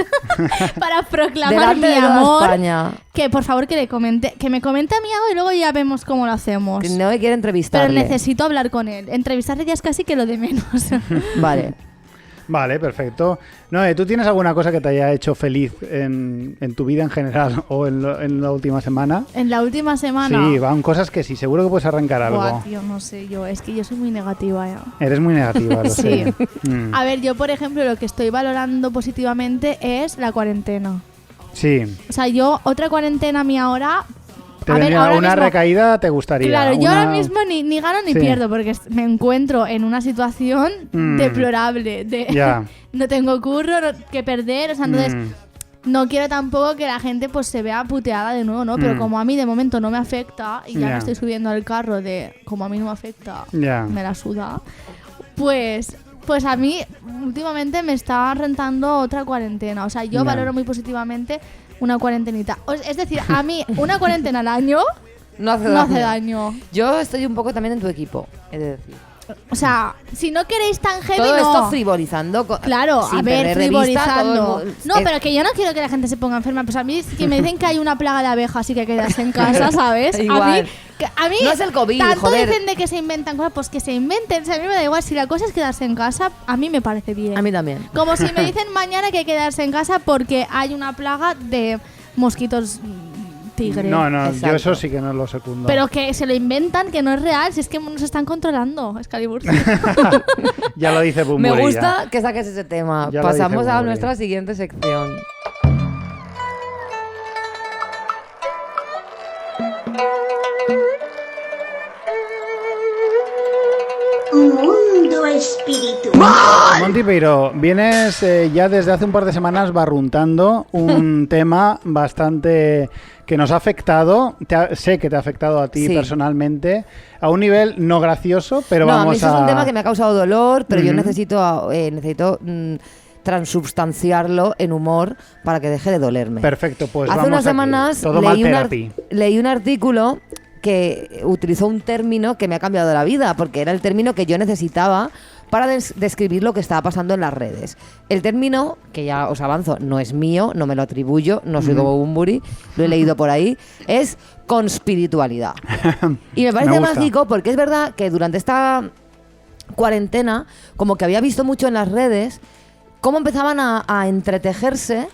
para proclamar Delante mi de toda amor, España. que por favor que me comente a mí algo y luego ya vemos cómo lo hacemos. Que no me quiere Pero entrevistarle. necesito hablar con él. Entrevistarle ya es casi que lo de menos. Vale. Vale, perfecto. Noé, ¿tú tienes alguna cosa que te haya hecho feliz en tu vida en general o en la última semana? En la última semana. Sí, van cosas que sí, seguro que puedes arrancar algo. Buah, tío, no sé yo. Es que yo soy muy negativa ya. Eres muy negativa, lo Sí. sé. Mm. A ver, yo por ejemplo lo que estoy valorando positivamente es la cuarentena. Sí, O sea, yo otra cuarentena mía ahora... te a ver, vendría ahora una mismo- recaída te gustaría. Claro, yo una- ahora mismo ni gano ni Sí. pierdo porque me encuentro en una situación Mm. deplorable. Ya. No tengo curro que perder, o sea, entonces... Mm. No quiero tampoco que la gente pues se vea puteada de nuevo, ¿no? Pero Mm. como a mí de momento no me afecta y ya Ya. me estoy subiendo al carro de como a mí no me afecta, Ya. me la suda. Pues a mí últimamente me está rentando otra cuarentena. O sea, yo Ya. valoro muy positivamente una cuarentenita. Es decir, a mí una cuarentena al año No hace no daño. hace daño. Yo estoy un poco también en tu equipo, he de decir. O sea, si no queréis tan heavy, Todo no. esto frivolizando. Claro, sin a ver, perder de vista todo frivolizando. el mu- No, es- pero que yo no quiero que la gente se ponga enferma. Pues a mí, si me dicen que hay una plaga de abejas y que quedarse en casa, ¿sabes? Igual. A mí No es el COVID, tanto joder. dicen de que se inventan cosas, pues que se inventen. O sea, a mí me da igual. Si la cosa es quedarse en casa, a mí me parece bien. A mí también. Como si me dicen mañana que hay que quedarse en casa porque hay una plaga de mosquitos tigre. No, yo Exacto. eso sí que no lo secundo. Pero que se lo inventan, que no es real. Si es que nos están controlando, Excalibur. Ya lo dice Bumburi. Me ya. gusta que saques ese tema. Ya lo Pasamos dice a Bumburi. nuestra siguiente sección. Mundo espiritual. Monty Peiro, vienes ya desde hace un par de semanas barruntando un tema bastante que nos ha afectado, sé que te ha afectado a ti Sí. personalmente, a un nivel no gracioso, pero No, a mí vamos eso es un tema que me ha causado dolor, pero yo Ujú. necesito transubstanciarlo en humor para que deje de dolerme. Perfecto, pues Hace vamos unas aquí. semanas Todo mal leí therapy. leí un artículo que utilizó un término que me ha cambiado la vida, porque era el término que yo necesitaba para describir lo que estaba pasando en las redes. El término, que ya os avanzo, no es mío, no me lo atribuyo, no soy como Bumburi, lo he leído por ahí, es conspiritualidad. Y me parece Me gusta. mágico porque es verdad que durante esta cuarentena, como que había visto mucho en las redes, cómo empezaban a entretejerse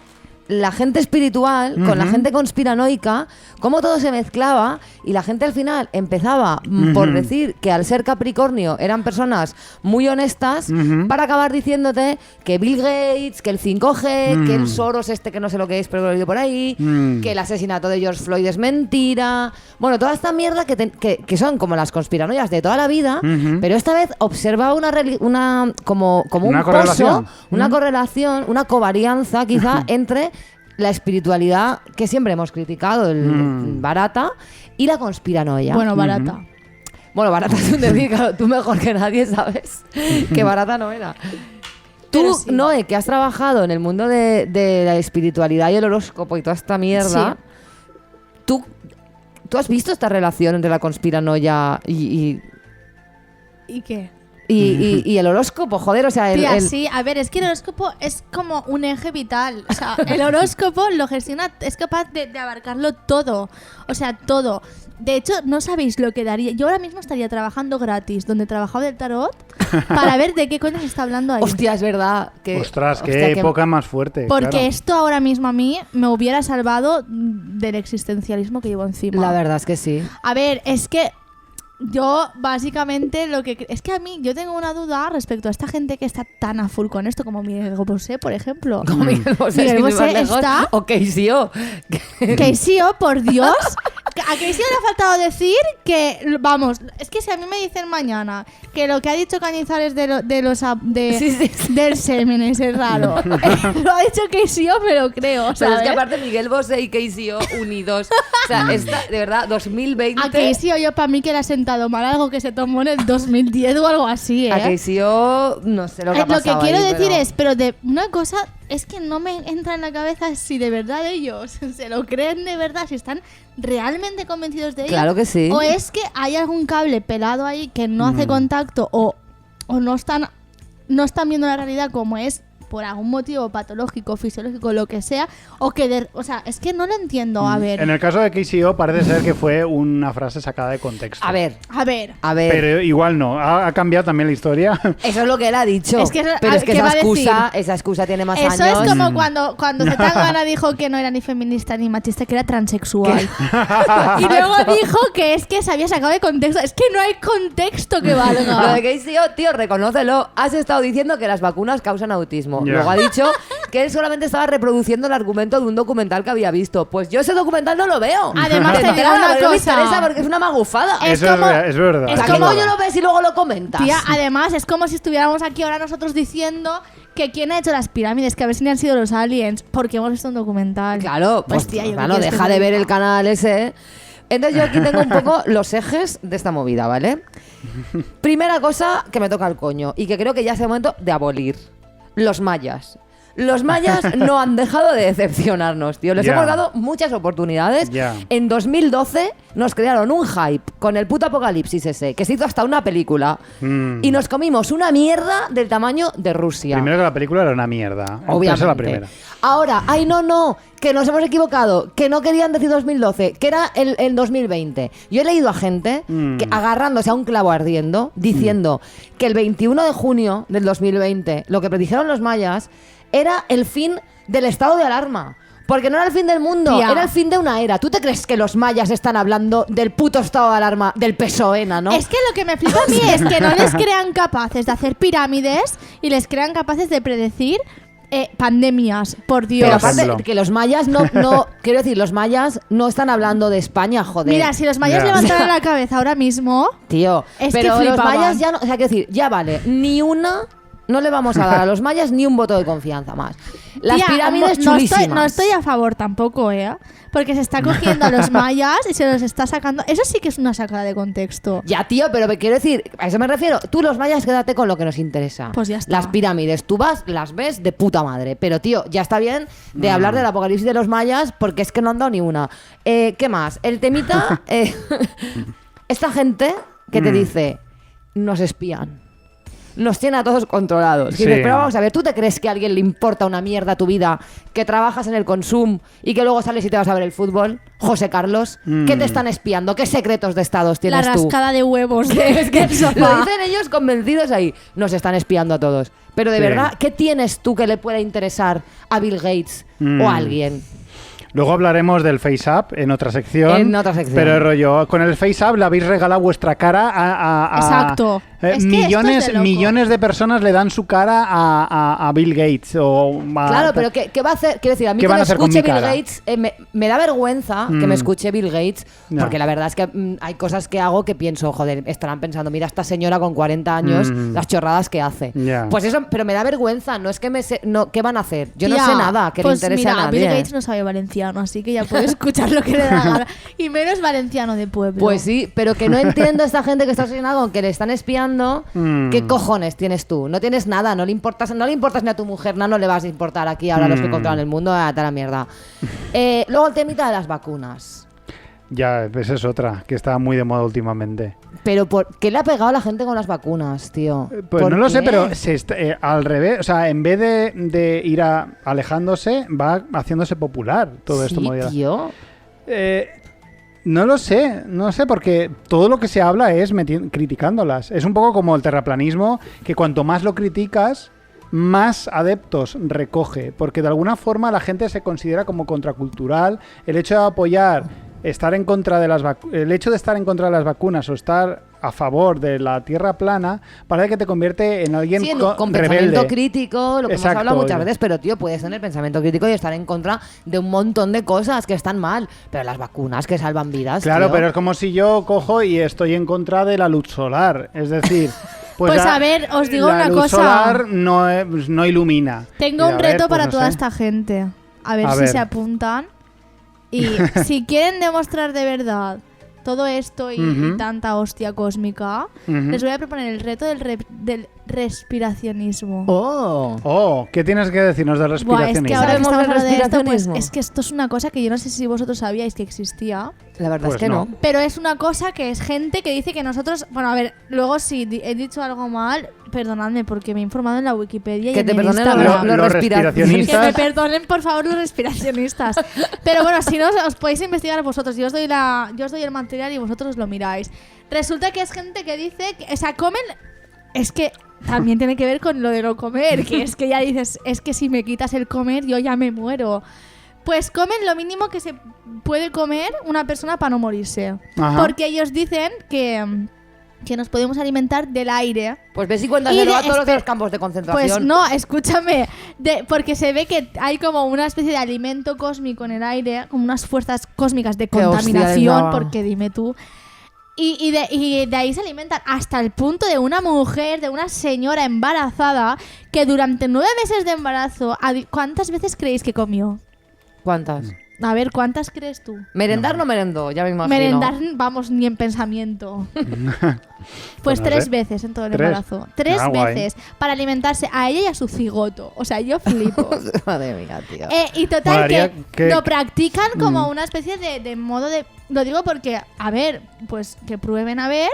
la gente espiritual con la Ujú. gente conspiranoica, cómo todo se mezclaba y la gente al final empezaba por Ujú. decir que al ser Capricornio eran personas muy honestas Ujú. para acabar diciéndote que Bill Gates, que el 5G, que el Soros que no sé lo que es, pero lo he oído por ahí, que el asesinato de George Floyd es mentira. Bueno, toda esta mierda que son como las conspiranoias de toda la vida, Ujú. pero esta vez observa como Una un correlación. pozo, una correlación, una covarianza quizá entre la espiritualidad que siempre hemos criticado, el barata, y la conspiranoia. Bueno, barata. Bueno, barata es un decir, claro, tú mejor que nadie sabes que barata no era. Tú, Pero sí. Noé, que has trabajado en el mundo de la espiritualidad y el horóscopo y toda esta mierda, ¿tú has visto esta relación entre la conspiranoia ¿Y qué? Y el horóscopo, joder, o sea, Tía, sí, a ver, es que el horóscopo es como un eje vital. O sea, el horóscopo lo gestiona, es capaz de abarcarlo todo. O sea, todo. De hecho, no sabéis lo que daría. Yo ahora mismo estaría trabajando gratis, donde trabajaba del tarot, para ver de qué coño se está hablando ahí. Hostia, es verdad. Ostras, qué época más fuerte. Porque claro. esto ahora mismo a mí me hubiera salvado del existencialismo que llevo encima. La verdad es que sí. A ver, es que yo básicamente lo que... Es que a mí, yo tengo una duda respecto a esta gente que está tan a full con esto, como Miguel Bosé, por ejemplo. Como Miguel Bosé, Miguel sin ir más Bosé lejos. está... O KCO. KCO, por Dios. A KCO le ha faltado decir que, vamos, es que si a mí me dicen mañana que lo que ha dicho Cañizares del semen es raro, lo ha dicho KCO, me lo creo, Pero ¿sabes? es que aparte Miguel Bosé y KCO unidos. O sea, esta, de verdad, 2020... A KCO yo para mí que le ha sentado mal algo que se tomó en el 2010 o algo así, ¿eh? A KCO no sé lo que ha pasado. Lo que quiero ahí, decir pero... es, pero de una cosa es que no me entra en la cabeza si de verdad ellos se lo creen de verdad, si están realmente convencidos de ello. Claro que sí. O es que hay algún cable pelado ahí que no hace contacto o no están viendo la realidad como es por algún motivo patológico, fisiológico, lo que sea, o que o sea, es que no lo entiendo, a ver. En el caso de KCO parece ser que fue una frase sacada de contexto. A ver. Pero igual no, ha cambiado también la historia. Eso es lo que él ha dicho. Es que pero es que ¿qué va a esa excusa tiene más Eso años. es como cuando Zetangana dijo que no era ni feminista ni machista, que era transexual. Y luego dijo que es que se había sacado de contexto. Es que no hay contexto que Lo valga. de KCO, tío, reconócelo. Has estado diciendo que las vacunas causan autismo. Ya. Luego ha dicho que él solamente estaba reproduciendo el argumento de un documental que había visto. Pues yo ese documental no lo veo. Además, te digo Claro, una pero no me cosa. interesa porque es una magufada. Es Eso como- es verdad. es O sea, como- ¿cómo yo lo ves y luego lo comentas? Tía, además, es como si estuviéramos aquí ahora nosotros diciendo que quién ha hecho las pirámides, que a ver si han sido los aliens, porque hemos visto un documental. Claro, pues Hostia, ¿yo qué bueno, quieres que deja te de ver diga? el canal ese. Entonces yo aquí tengo un poco los ejes de esta movida, ¿vale? Primera cosa que me toca el coño y que creo que ya es el momento de abolir. Los mayas. Los mayas no han dejado de decepcionarnos, tío. Les Ya. hemos dado muchas oportunidades. Ya. En 2012 nos crearon un hype con el puto apocalipsis ese, que se hizo hasta una película. Y nos comimos una mierda del tamaño de Rusia. Primero que la película era una mierda. Obviamente. Esa es la primera. Ahora, ay, no, que nos hemos equivocado, que no querían decir 2012, que era el 2020. Yo he leído a gente que agarrándose a un clavo ardiendo, diciendo que el 21 de junio del 2020, lo que predijeron los mayas, era el fin del estado de alarma. Porque no era el fin del mundo, Tía. era el fin de una era. ¿Tú te crees que los mayas están hablando del puto estado de alarma del PSOE, no? Es que lo que me flipa a mí es que no les crean capaces de hacer pirámides y les crean capaces de predecir pandemias, por Dios. Pero Por aparte, ejemplo. que los mayas no, quiero decir, los mayas no están hablando de España, joder. Mira, si los mayas Ya. levantaran la cabeza ahora mismo, Tío, Es que pero los flipaban. mayas ya no, o sea, quiero decir, ya vale, no le vamos a dar a los mayas ni un voto de confianza más. Las tía, pirámides no chulísimas. no estoy a favor tampoco, porque se está cogiendo a los mayas y se los está sacando. Eso sí que es una sacada de contexto. Ya, tío, pero me quiero decir, a eso me refiero. Tú los mayas quédate con lo que nos interesa. Pues ya está. Las pirámides, tú vas, las ves de puta madre. Pero, tío, ya está bien de hablar del apocalipsis de los mayas porque es que no han dado ni una. ¿Qué más? El temita... esta gente que te dice, nos espían. Nos tiene a todos controlados. Y Sí. dices, pero vamos a ver, ¿tú te crees que a alguien le importa una mierda tu vida? Que trabajas en el Consum y que luego sales y te vas a ver el fútbol. José Carlos, ¿qué te están espiando? ¿Qué secretos de estados La tienes tú? rascada de huevos Es que del sofá. lo dicen ellos convencidos ahí. Nos están espiando a todos. Pero de Sí. verdad, ¿qué tienes tú que le pueda interesar a Bill Gates o a alguien? Luego hablaremos del FaceApp en otra sección. En otra sección. Pero rollo, con el FaceApp le habéis regalado vuestra cara a Exacto. Es que esto millones, es de loco. millones de personas le dan su cara a Bill Gates. Claro, pero ¿qué va a hacer? Quiero decir, a mí ¿Qué que van me a hacer con escuche mi Bill cara? Gates, me da vergüenza que me escuche Bill Gates, No. porque la verdad es que hay cosas que hago que pienso, joder, estarán pensando, mira esta señora con 40 años, las chorradas que hace. Ya. Pues eso, pero me da vergüenza, no es que ¿qué van a hacer? Yo no Tía, sé nada que pues le interese mira, a nadie. Bill Gates no sabe valenciano, así que ya puede escuchar lo que le da la gana. Y menos valenciano de pueblo. Pues sí, pero que no entiendo esta gente que está obsesionada con que le están espiando. ¿Qué cojones tienes tú? No tienes nada, no le importas ni a tu mujer, no le vas a importar aquí ahora a los que controlan el mundo, a la mierda. Luego el temita de las vacunas. Ya, esa es otra, que está muy de moda últimamente. Pero ¿por qué le ha pegado a la gente con las vacunas, tío? Pues ¿Por no lo sé, qué? pero al revés, o sea, en vez de ir alejándose, va haciéndose popular todo esto. Sí, Moderna. tío. No lo sé, porque todo lo que se habla es criticándolas. Es un poco como el terraplanismo, que cuanto más lo criticas, más adeptos recoge, porque de alguna forma la gente se considera como contracultural. El hecho de apoyar, estar en contra de el hecho de estar en contra de las vacunas o estar a favor de la tierra plana, parece que te convierte en alguien Sí, con rebelde. pensamiento crítico, lo que Exacto. hemos hablado muchas veces, pero tío, puedes tener pensamiento crítico y estar en contra de un montón de cosas que están mal, pero las vacunas que salvan vidas, Claro, tío. pero es como si yo cojo y estoy en contra de la luz solar, es decir... Pues a ver, os digo la una luz cosa. solar no ilumina. Tengo Y un a ver, reto pues para no toda sé. esta gente. A ver A si ver. se apuntan. Y si quieren demostrar de verdad todo esto y Ujú. tanta hostia cósmica, Ujú. les voy a proponer el reto del respiracionismo. Oh. ¿Qué tienes que decirnos de Buah, es respiración? que ahora que ¿Sabemos estamos del hablando de esto, pues respiracionismo? es que esto es una cosa que yo no sé si vosotros sabíais que existía. La verdad Pues es que no. no. Pero es una cosa que es gente que dice que nosotros... Bueno, a ver, luego si he dicho algo mal, perdonadme porque me he informado en la Wikipedia y Que en te el perdonen Instagram. los Los Que respiracionistas. me perdonen, por favor, los respiracionistas. Pero bueno, si no, os podéis investigar vosotros. Yo os doy el material y vosotros lo miráis. Resulta que es gente que dice... O sea, comen... Es que también tiene que ver con lo de no comer. Que es que ya dices, es que si me quitas el comer, yo ya me muero. Pues comen lo mínimo que se puede comer una persona para no morirse. Ajá. Porque ellos dicen que nos podemos alimentar del aire. Pues ves y Y cuéntaselo de- a todos los de los espe- campos de concentración. Pues no, escúchame, porque se ve que hay como una especie de alimento cósmico en el aire, como unas fuerzas cósmicas de Qué hostia contaminación, les daba. porque dime tú. Y de ahí se alimentan hasta el punto de una mujer, de una señora embarazada, que durante 9 meses de embarazo, ¿cuántas veces creéis que comió? ¿Cuántas? A ver, ¿cuántas crees tú? Merendar no merendó, ya me imagino. Merendar, vamos, ni en pensamiento. Pues no 3 sé. veces en todo el 3. embarazo. 3 Ah, guay. veces para alimentarse a ella y a su cigoto. O sea, yo flipo. Madre mía, tío. Y total, Molaría que que- lo practican como una especie de modo de... Lo digo porque, a ver, pues que prueben a ver.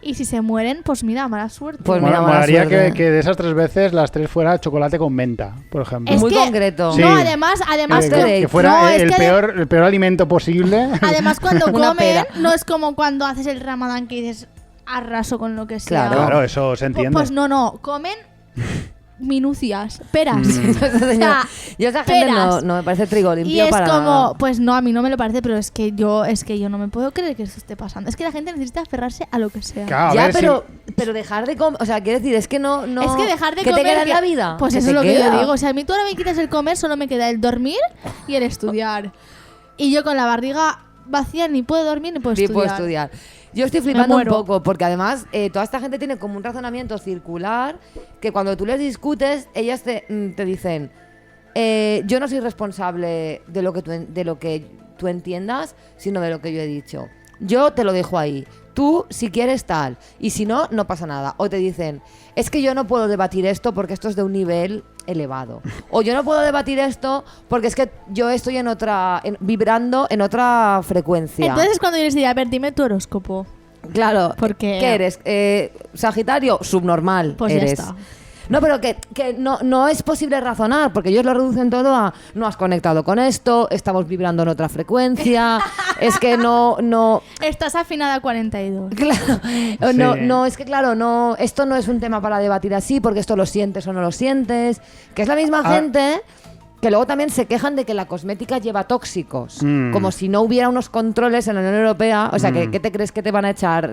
Y si se mueren, pues mira, mala suerte. Pues mira, mala Molaría suerte. que de esas 3 veces las 3 fuera chocolate con menta, por ejemplo. Es Muy que- concreto. Sí. No, además que fuera no, es el que peor alimento posible. además cuando Una comen, pera. no es como cuando haces el ramadán que dices arraso con lo que sea. Claro. Claro, eso se entiende. Pues no, comen minucias, peras. Yo esa gente peras. no me parece trigo limpio Y es para como, nada. pues no, a mí no me lo parece, pero es que yo no me puedo creer que eso esté pasando. Es que la gente necesita aferrarse a lo que sea. Claro, a Ya, ver pero dejar de comer, o sea, quiero decir, es que no Es que dejar de ¿qué comer. te queda en la vida? Pues ¿Qué eso te es lo que queda? yo digo. O sea, a mí tú ahora me quitas el comer, solo me queda el dormir y el estudiar. Y yo con la barriga vacía ni puedo dormir ni puedo Sí, estudiar. puedo estudiar. Yo estoy flipando un muero. poco, porque además toda esta gente tiene como un razonamiento circular que cuando tú les discutes, ellas te dicen, yo no soy responsable de lo que tú entiendas, sino de lo que yo he dicho. Yo te lo dejo ahí. Tú, si quieres, tal. Y si no, no pasa nada. O te dicen, es que yo no puedo debatir esto porque esto es de un nivel elevado. O yo no puedo debatir esto porque es que yo estoy vibrando en otra frecuencia. Entonces cuando yo les diría, a ver, dime tu horóscopo. Claro, Porque- ¿qué eres? Sagitario, subnormal Pues ya eres. está. No, pero que no es posible razonar, porque ellos lo reducen todo a no has conectado con esto, estamos vibrando en otra frecuencia, es que no. Estás afinada a 42. Claro, Sí. es que claro, no, esto no es un tema para debatir así, porque esto lo sientes o no lo sientes, que es la misma gente que luego también se quejan de que la cosmética lleva tóxicos, como si no hubiera unos controles en la Unión Europea. O sea, ¿qué te crees que te van a echar?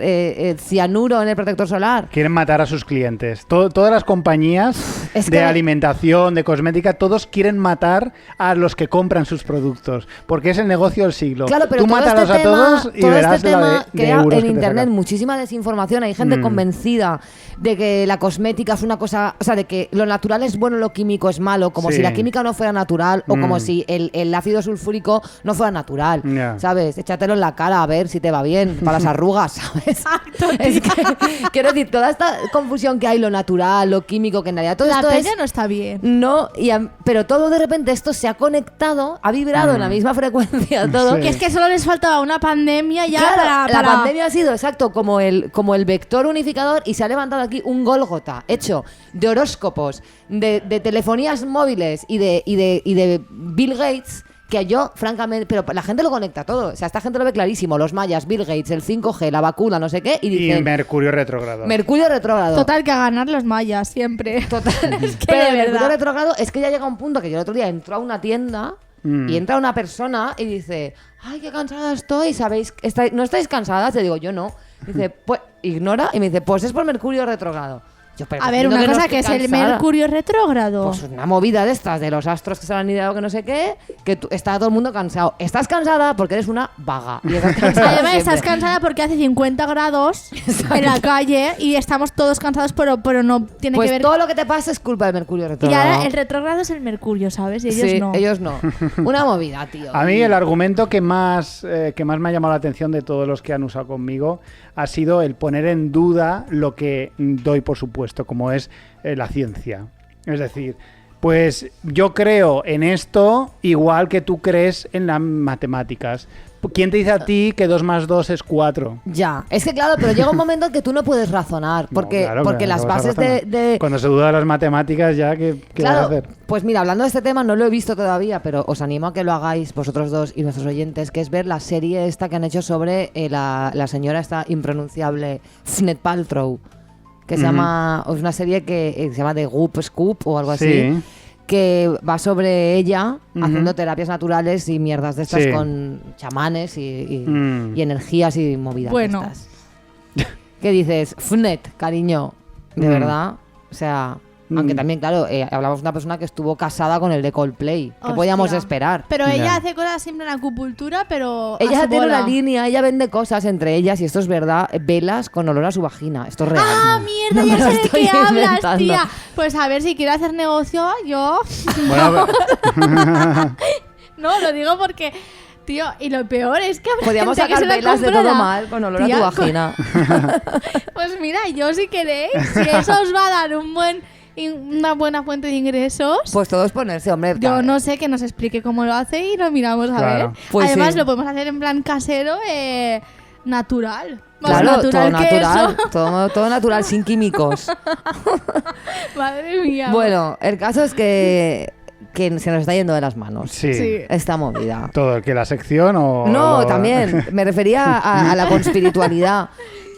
¿Cianuro en el protector solar? Quieren matar a sus clientes. Todas las compañías Es de que- alimentación, de cosmética, todos quieren matar a los que compran sus productos. Porque es el negocio del siglo. Claro, pero Tú todo mátalos este a tema, todos y todo verás este la tema de crea euros en que te internet sacas. muchísima desinformación. Hay gente convencida de que la cosmética es una cosa, o sea, de que lo natural es bueno, lo químico es malo, como Sí. si la química no fuera natural o como si el ácido sulfúrico no fuera natural, ¿sabes? Échatelo en la cara a ver si te va bien, para las arrugas, ¿sabes? Exacto, Es que, quiero decir, toda esta confusión que hay, lo natural, lo químico, que en realidad todo La esto peña es... no está bien. No, pero todo de repente esto se ha conectado, ha vibrado en la misma frecuencia, todo. Sí. Que es que solo les faltaba una pandemia ya Claro, para... la pandemia ha sido exacto como el vector unificador y se ha levantado aquí un Gólgota hecho de horóscopos, de telefonías móviles y de Bill Gates, que yo, francamente, pero la gente lo conecta todo. O sea, esta gente lo ve clarísimo. Los mayas, Bill Gates, el 5G, la vacuna, no sé qué, y Y dicen... Mercurio retrógrado. Mercurio retrógrado. Total, que a ganar los mayas, siempre. Total. Es que Pero de el Mercurio verdad. retrógrado es que ya llega un punto que yo el otro día entro a una tienda y entra una persona y dice, ay, qué cansada estoy, ¿sabéis? ¿No estáis cansadas? Te digo, yo no. Dice, pues, ignora, y me dice, pues es por Mercurio retrógrado. Yo, pero A ver, entiendo una no cosa estoy que es el cansada. Mercurio retrógrado. Pues una movida de estas, de los astros que se han ideado que no sé qué, que está todo el mundo cansado. Estás cansada porque eres una vaga. Y estás cansada Además, estás siempre. cansada porque hace 50 grados en la calle y estamos todos cansados, pero no tiene Pues que ver... todo lo que te pasa es culpa del Mercurio Y retrógrado. ahora el retrógrado es el Mercurio, ¿sabes? Y ellos Sí, no. ellos no. Una movida, tío. A mí el argumento que más me ha llamado la atención de todos los que han usado conmigo ha sido el poner en duda lo que doy por supuesto, como es la ciencia. Es decir, pues yo creo en esto igual que tú crees en las matemáticas. ¿Quién te dice a ti que 2 más 2 es 4? Ya, es que claro, pero llega un momento en que tú no puedes razonar, porque, No, claro, porque claro, las ¿qué vas a bases razonar? de... Cuando se duda de las matemáticas ya, ¿qué vas a Claro, hacer? pues mira, hablando de este tema, no lo he visto todavía, pero os animo a que lo hagáis vosotros dos y nuestros oyentes, que es ver la serie esta que han hecho sobre la señora esta impronunciable, Gwyneth Paltrow, que se llama, es una serie que se llama The Goop Scoop o algo así. Sí. Que va sobre ella haciendo terapias naturales y mierdas de estas Sí. con chamanes y Mm. energías y movidas Bueno. de estas. ¿Qué dices? Fnet, cariño, de verdad. O sea, aunque también, claro, hablamos de una persona que estuvo casada con el de Coldplay. ¿Qué Hostia. podíamos esperar? Pero ella Ya. hace cosas siempre en acupuntura, pero a Ella su tiene bola. una línea, ella vende cosas entre ellas, y esto es verdad, velas con olor a su vagina. Esto es real. ¡Ah, mierda! No me ya lo sé de estoy qué hablas, inventando. tía. Pues a ver, si quiero hacer negocio, yo... Bueno, No, lo digo porque... Tío, y lo peor es que... habrá Podríamos gente que sacar se la velas de compra todo la- mal con olor Tía, a tu vagina. Pues mira, yo si queréis, si eso os va a dar una buena fuente de ingresos... Pues todos ponerse, hombre. Yo no sé, que nos explique cómo lo hace y lo miramos a Claro. ver. Pues Además, sí. lo podemos hacer en plan casero, natural. Más Claro, natural todo que natural, eso. todo natural, sin químicos. Madre mía. Bueno, el caso es que se nos está yendo de las manos sí. Sí. esta movida. ¿Todo que la sección o...? No, o- también. Me refería a la conspiritualidad.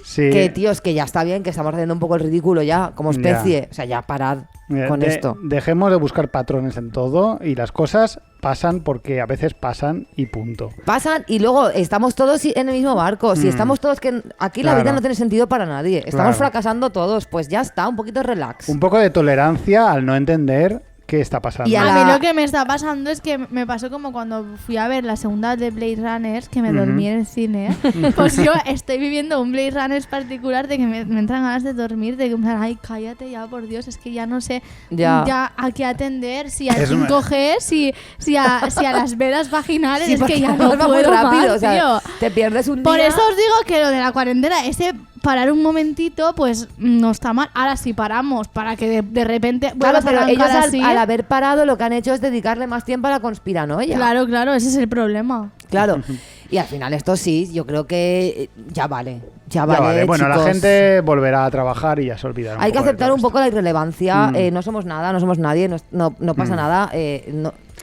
Sí. Que, tío, es que ya está bien, que estamos haciendo un poco el ridículo ya, como especie. O sea, ya parar Mira, con esto. Dejemos de buscar patrones en todo y las cosas pasan porque a veces pasan y punto. Pasan y luego estamos todos en el mismo barco. Si estamos todos que aquí la Claro. vida no tiene sentido para nadie. Estamos Claro. fracasando todos. Pues ya está, un poquito relax. Un poco de tolerancia al no entender qué está pasando. Y A a mí la- lo que me está pasando es que me pasó como cuando fui a ver la segunda de Blade Runners, que me dormí en el cine. Pues yo estoy viviendo un Blade Runners particular de que me entran ganas de dormir, de que en plan, ay, cállate ya, por Dios, es que ya no sé Ya. a qué atender, si al Es una- 5G, si a las vedas vaginales, Sí, es que porque ya no además va muy puedo rápido. más, O sea, tío. te pierdes un Por día. eso os digo que lo de la cuarentena, ese parar un momentito, pues no está mal. Ahora sí paramos para que de repente Claro, vuelvas a pero arrancar ellos así. al haber parado lo que han hecho es dedicarle más tiempo a la conspiranoia. Claro, claro, ese es el problema. Claro. Y al final esto sí, yo creo que ya vale. Ya Ya vale, vale. Bueno, la chicos. gente volverá a trabajar y ya se olvidará. Hay que poco de aceptar todo un poco la irrelevancia. Mm. No somos nada, no somos nadie, no pasa nada.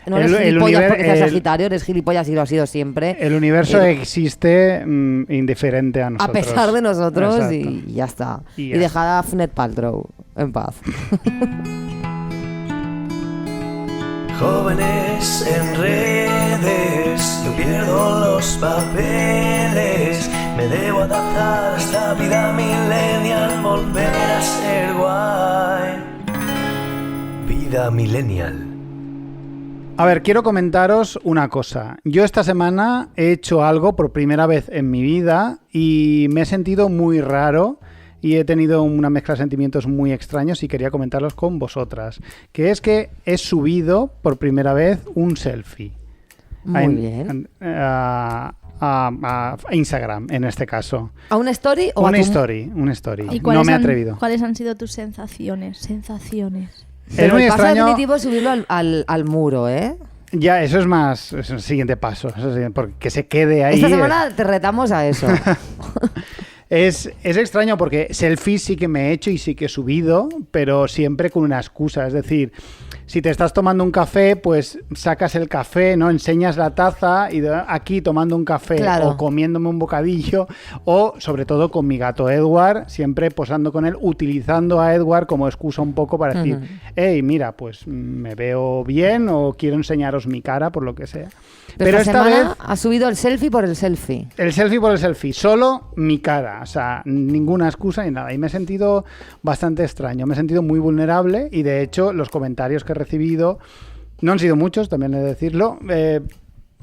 No eres El gilipollas univer- porque seas el- Sagitario, eres gilipollas y lo has sido siempre. El universo Eh, existe indiferente a A nosotros. pesar de nosotros Exacto. y ya está. Y Y, ya dejad a Gwyneth Paltrow en paz. Jóvenes en redes, yo pierdo los papeles. Me debo adaptar a esta vida millennial, volver a ser guay. Vida millennial. A ver, quiero comentaros una cosa. Yo esta semana he hecho algo por primera vez en mi vida y me he sentido muy raro y he tenido una mezcla de sentimientos muy extraños y quería comentarlos con vosotras. Que es que he subido por primera vez un selfie. Muy bien. A Instagram, en este caso. ¿A una story o Una a tu... story. ¿Y No me he atrevido. ¿Cuáles han sido tus sensaciones? Pero muy el paso extraño. definitivo es subirlo al muro, ¿eh? Ya, eso es el siguiente paso. Porque se quede ahí. Esta semana te retamos a eso. Es extraño porque selfies sí que me he hecho y sí que he subido, pero siempre con una excusa. Es decir, si te estás tomando un café, pues sacas el café, ¿no? Enseñas la taza y aquí tomando un café Claro. o comiéndome un bocadillo o sobre todo con mi gato Edward, siempre posando con él, utilizando a Edward como excusa un poco para decir, hey, mira, pues me veo bien o quiero enseñaros mi cara por lo que sea. Pero esta esta semana vez ha subido el selfie por el selfie. el selfie por el selfie, solo mi cara, o sea, ninguna excusa ni nada. Y me he sentido bastante extraño, me he sentido muy vulnerable y de hecho los comentarios que he recibido, no han sido muchos, también he de decirlo,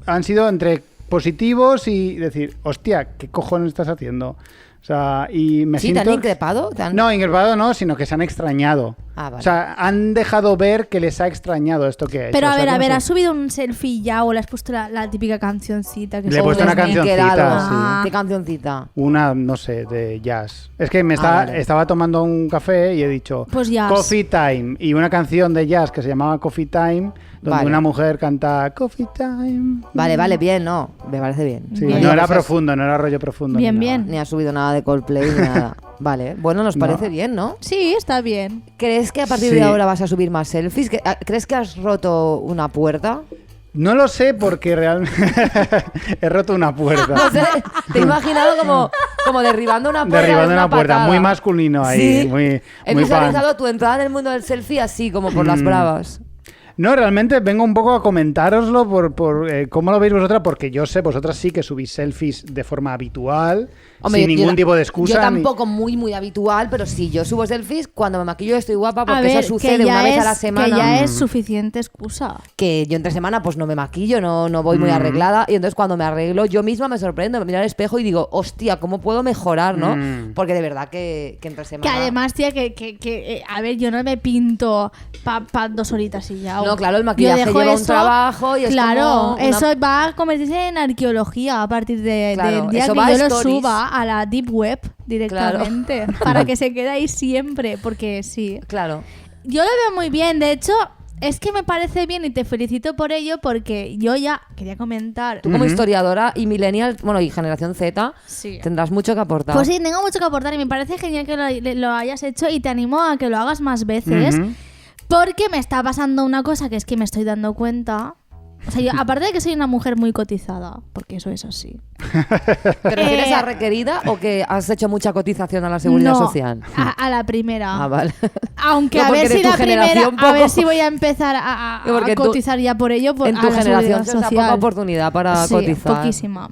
han sido entre positivos y decir, hostia, ¿qué cojones estás haciendo? O sea, y me ¿Sí? siento... ¿Te han increpado? No, increpado no, sino que se han extrañado. Ah, vale. O sea, han dejado ver que les ha extrañado esto que he hecho. Pero O sea, a ver, ¿cómo ¿has se- subido un selfie ya o le has puesto la típica cancioncita? Que Le he son puesto una los- cancioncita, Ah. ¿Qué cancioncita? Una, no sé, de jazz. Es que Vale. estaba tomando un café y he dicho Pues jazz. Coffee Time y una canción de jazz que se llamaba Coffee Time, donde Vale. una mujer canta Coffee Time. Vale, bien, no. Me parece bien. Sí, Bien. no era Pues es- profundo, no era rollo profundo. Bien, ni nada. bien. Ni ha subido nada de Coldplay ni nada. Vale, bueno, nos parece No. bien, ¿no? Sí, está bien. ¿Crees que a partir Sí. de ahora vas a subir más selfies? ¿Crees que has roto una puerta? No lo sé porque realmente he roto una puerta. No sé, te he imaginado como derribando una puerta. Derribando de una puerta, patada. muy masculino ahí, Sí. muy He muy fan. visualizado tu entrada en el mundo del selfie así, como por las bravas. No, realmente vengo un poco a comentároslo por cómo lo veis vosotras, porque yo sé, vosotras sí que subís selfies de forma habitual, Hombre, sin yo ningún tipo de excusa. Yo ni- tampoco muy habitual, pero sí, yo subo selfies cuando me maquillo estoy guapa porque A ver, eso sucede que ya una vez a la es- semana. Que ya es suficiente excusa. Que yo entre semana pues no me maquillo, no voy muy arreglada y entonces cuando me arreglo yo misma me sorprendo, me miro al espejo y digo, hostia, ¿cómo puedo mejorar, no? Porque de verdad que entre Que semana... además, tía, a ver, yo no me pinto pa 2 horitas y ya. No, claro, el Yo maquillaje dejo lleva un eso- trabajo y es Claro, como una- eso va a convertirse en arqueología a partir Claro, del día eso que va a yo lo stories. suba a la Deep Web directamente. Para que se quede ahí siempre, porque sí. Claro. Yo lo veo muy bien, de hecho, es que me parece bien y te felicito por ello porque yo ya quería comentar. Tú como historiadora y millennial, bueno, y generación Z, Sí. tendrás mucho que aportar. Pues sí, tengo mucho que aportar y me parece genial que lo hayas hecho y te animo a que lo hagas más veces Ujú. porque me está pasando una cosa que es que me estoy dando cuenta. O sea, yo, aparte de que soy una mujer muy cotizada, porque eso es así. ¿Te refieres a requerida o que has hecho mucha cotización a la seguridad No, social? a la primera. Ah, vale. Aunque No, a porque ver de si tu la primera, generación a ver poco- si voy a empezar a Porque tú- cotizar ya por ello En a tu la generación seguridad se os da social. poca oportunidad para Sí, cotizar. poquísima.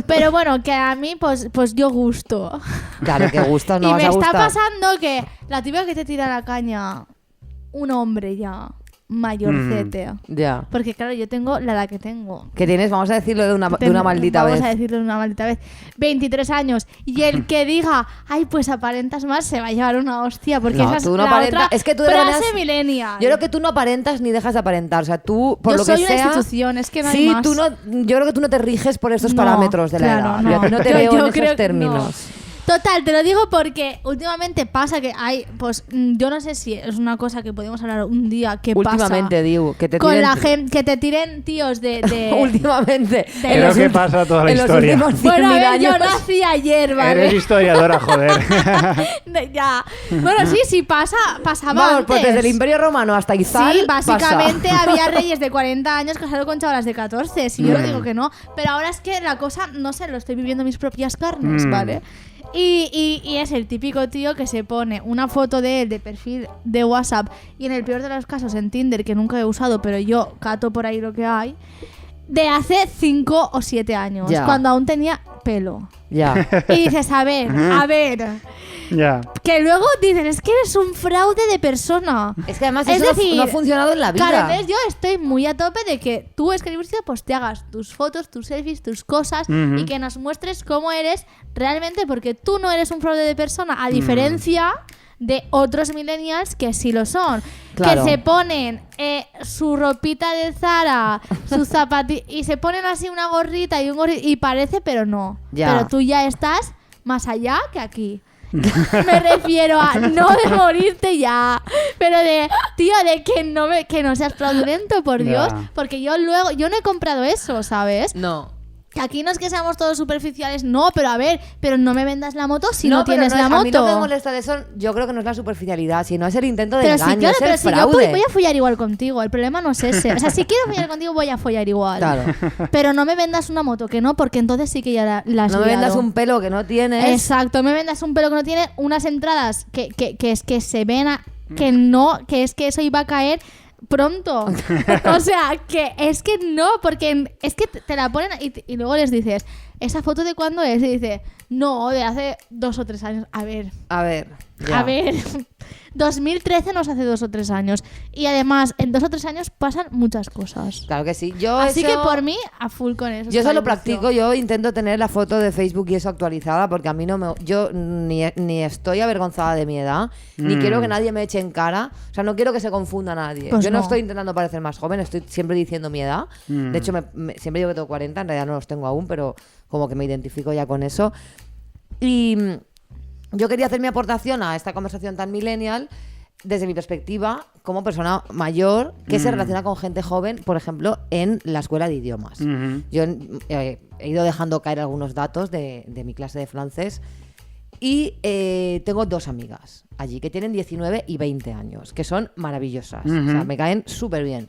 Pero bueno, que a mí pues yo gusto. Claro, que gustas, no y vas me a está gustar. pasando que la típica que te tira la caña, un hombre ya, mayorcete. Ya. Porque claro, yo tengo la edad que tengo. Que tienes, vamos a decirlo de una Tengo- maldita vamos vez. a decirlo de una maldita vez. 23 años. Y el que diga, ay, pues aparentas más, se va a llevar una hostia. Porque No, esa es tú no la aparentas- otra es que tú de frase maneras- millennial. Yo creo que tú no aparentas ni dejas de aparentar. O sea, tú, por Yo lo soy que una sea... institución, es que no hay sí, más. tú no, yo creo que tú no te riges por estos No, parámetros de la claro, edad. no. Yo a ti no te Yo- veo yo en creo esos que términos. Total, te lo digo porque últimamente pasa que hay, pues yo no sé si es una cosa que podemos hablar un día que Últimamente, pasa digo, que te con tiren- la gente, que te tiren tíos de... Últimamente. de Creo los que pasa toda la en los historia. últimos 100.000 Bueno, a ver, yo años. nací ayer, Eres ¿vale? historiadora, joder. Ya. Bueno, sí, pasaba Vamos, antes. pues desde el Imperio Romano hasta Izal. Sí, básicamente pasa. había reyes de 40 años casados con chavalas de 14. Si yo no Mm. digo que no. Pero ahora es que la cosa, no sé, lo estoy viviendo en mis propias carnes, Mm. ¿vale? Y es el típico tío que se pone una foto de él de perfil de WhatsApp y en el peor de los casos en Tinder, que nunca he usado, pero yo cato por ahí lo que hay, de hace 5 o 7 años, Ya. cuando aún tenía pelo. Ya. Y dices, a ver, Ya. Que luego dicen, es que eres un fraude de persona. Es que además Es eso decir, no ha funcionado en la vida. Claro, entonces yo estoy muy a tope de que tú, Escalibrísimo, pues te hagas tus fotos, tus selfies, tus cosas y que nos muestres cómo eres realmente, porque tú no eres un fraude de persona, a diferencia de otros millennials que sí lo son. Claro. Que se ponen su ropita de Zara, sus zapatillas, y se ponen así una gorrita y un gorrito, y parece, pero no. Ya. Pero tú ya estás más allá que aquí. Me refiero a no de morirte ya, pero de, tío, de que no seas fraudulento, por Dios, Ya. porque yo no he comprado eso, ¿sabes? No. Que aquí no es que seamos todos superficiales, no, pero a ver, pero no me vendas la moto si no, pero tienes la A mí moto. lo que me molesta de eso, yo creo que no es la superficialidad, sino es el intento de Pero engaño, sí, claro, es el pero si yo fraude. voy a follar igual contigo, el problema no es ese. O sea, si quiero follar contigo, voy a follar igual. Claro. Pero no me vendas una moto, que no, porque entonces sí que ya la has No me vendas liado. un pelo que no tienes. Exacto, me vendas un pelo que no tiene, unas entradas que es que se ven, que no, que es que eso iba a caer pronto. O sea, que es que no, porque es que te la ponen y luego les dices, ¿esa foto de cuándo es? Y dice, no, de hace 2 o 3 años. A ver, Ya. a ver. 2013 nos hace 2 o 3 años. Y además, en 2 o 3 años pasan muchas cosas. Claro que sí. Así que por mí, a full con eso. Yo eso lo Escalibrucio. practico, yo intento tener la foto de Facebook y eso actualizada porque a mí no me... Yo ni estoy avergonzada de mi edad, ni quiero que nadie me eche en cara. O sea, no quiero que se confunda nadie. Pues yo no no. estoy intentando parecer más joven, estoy siempre diciendo mi edad. De hecho, siempre digo que tengo 40, en realidad no los tengo aún, pero como que me identifico ya con eso. Y yo quería hacer mi aportación a esta conversación tan millennial desde mi perspectiva como persona mayor que se relaciona con gente joven, por ejemplo, en la escuela de idiomas. Yo he ido dejando caer algunos datos de mi clase de francés y tengo 2 amigas allí que tienen 19 y 20 años, que son maravillosas. O sea, me caen súper bien.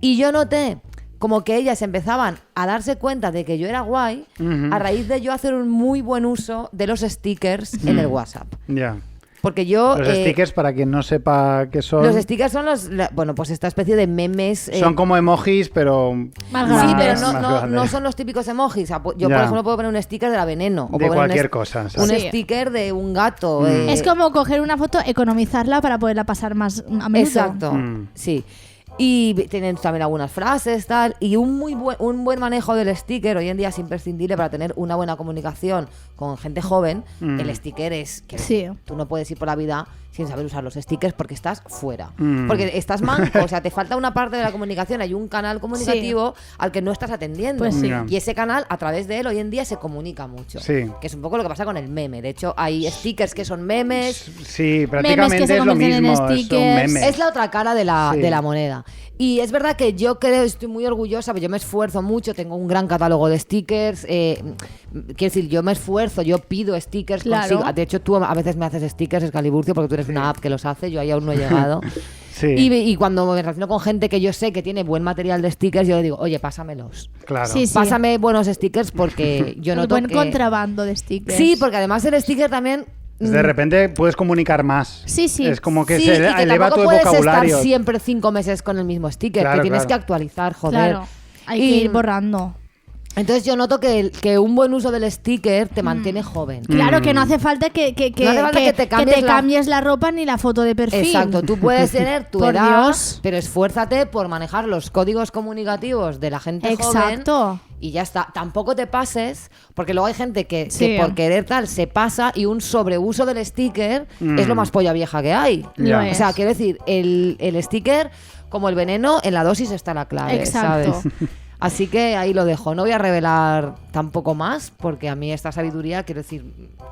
Y yo noté como que ellas empezaban a darse cuenta de que yo era guay a raíz de yo hacer un muy buen uso de los stickers en el WhatsApp. Ya. Porque yo... Los stickers, para quien no sepa qué son, Los stickers son bueno, pues esta especie de memes... son como emojis, pero Más Sí, grandes. pero más no grandes. son los típicos emojis. O sea, yo, Ya. por ejemplo, puedo poner un sticker de la veneno. O De puedo poner cualquier cosa, Un ¿sabes? Sí. sticker de un gato. Es como coger una foto, economizarla para poderla pasar más a menudo. Exacto, sí. Y tienen también algunas frases, tal. Y un buen manejo del sticker hoy en día es imprescindible para tener una buena comunicación con gente joven. El sticker es que Sí. tú no puedes ir por la vida sin saber usar los stickers porque estás fuera. Porque estás manco, o sea, te falta una parte de la comunicación. Hay un canal comunicativo al que no estás atendiendo. Pues sí. Ya. Y ese canal, a través de él, hoy en día se comunica mucho. Sí. Que es un poco lo que pasa con el meme. De hecho, hay stickers que son memes. Sí, prácticamente se es lo convierten en mismo. Son stickers. memes. Es la otra cara de la, Sí. de la moneda. Y es verdad que yo estoy muy orgullosa, porque yo me esfuerzo mucho, tengo un gran catálogo de stickers. Quiero decir, yo me esfuerzo, yo pido stickers. Claro. De hecho, tú a veces me haces stickers, Escalibrucio, porque tú eres una app que los hace, yo ahí aún no he llegado. Sí, Y cuando me relaciono con gente que yo sé que tiene buen material de stickers, yo le digo, oye, pásamelos. claro. Sí, sí. Pásame buenos stickers porque yo Un noto buen que... contrabando de stickers. Sí, porque además el sticker también... De repente puedes comunicar más. Sí, sí. Es como que Sí, se y que eleva tampoco tu puedes vocabulario. estar siempre 5 meses con el mismo sticker, Claro, que tienes claro. que actualizar, joder. Claro. Hay Y- que ir borrando. Entonces yo noto que un buen uso del sticker te mantiene joven. Claro que no hace falta que No hace falta que te cambies la ropa ni la foto de perfil. Exacto, tú puedes tener tu Por edad, Dios. pero esfuérzate por manejar los códigos comunicativos de la gente Exacto. joven y ya está. Tampoco te pases, porque luego hay gente que Sí. por querer tal se pasa y un sobreuso del sticker es lo más polla vieja que hay. Ya. Lo O sea, es. quiero decir, el sticker, como el veneno, en la dosis está la clave, Exacto. ¿sabes? Así que ahí lo dejo. No voy a revelar tampoco más, porque a mí esta sabiduría, quiero decir,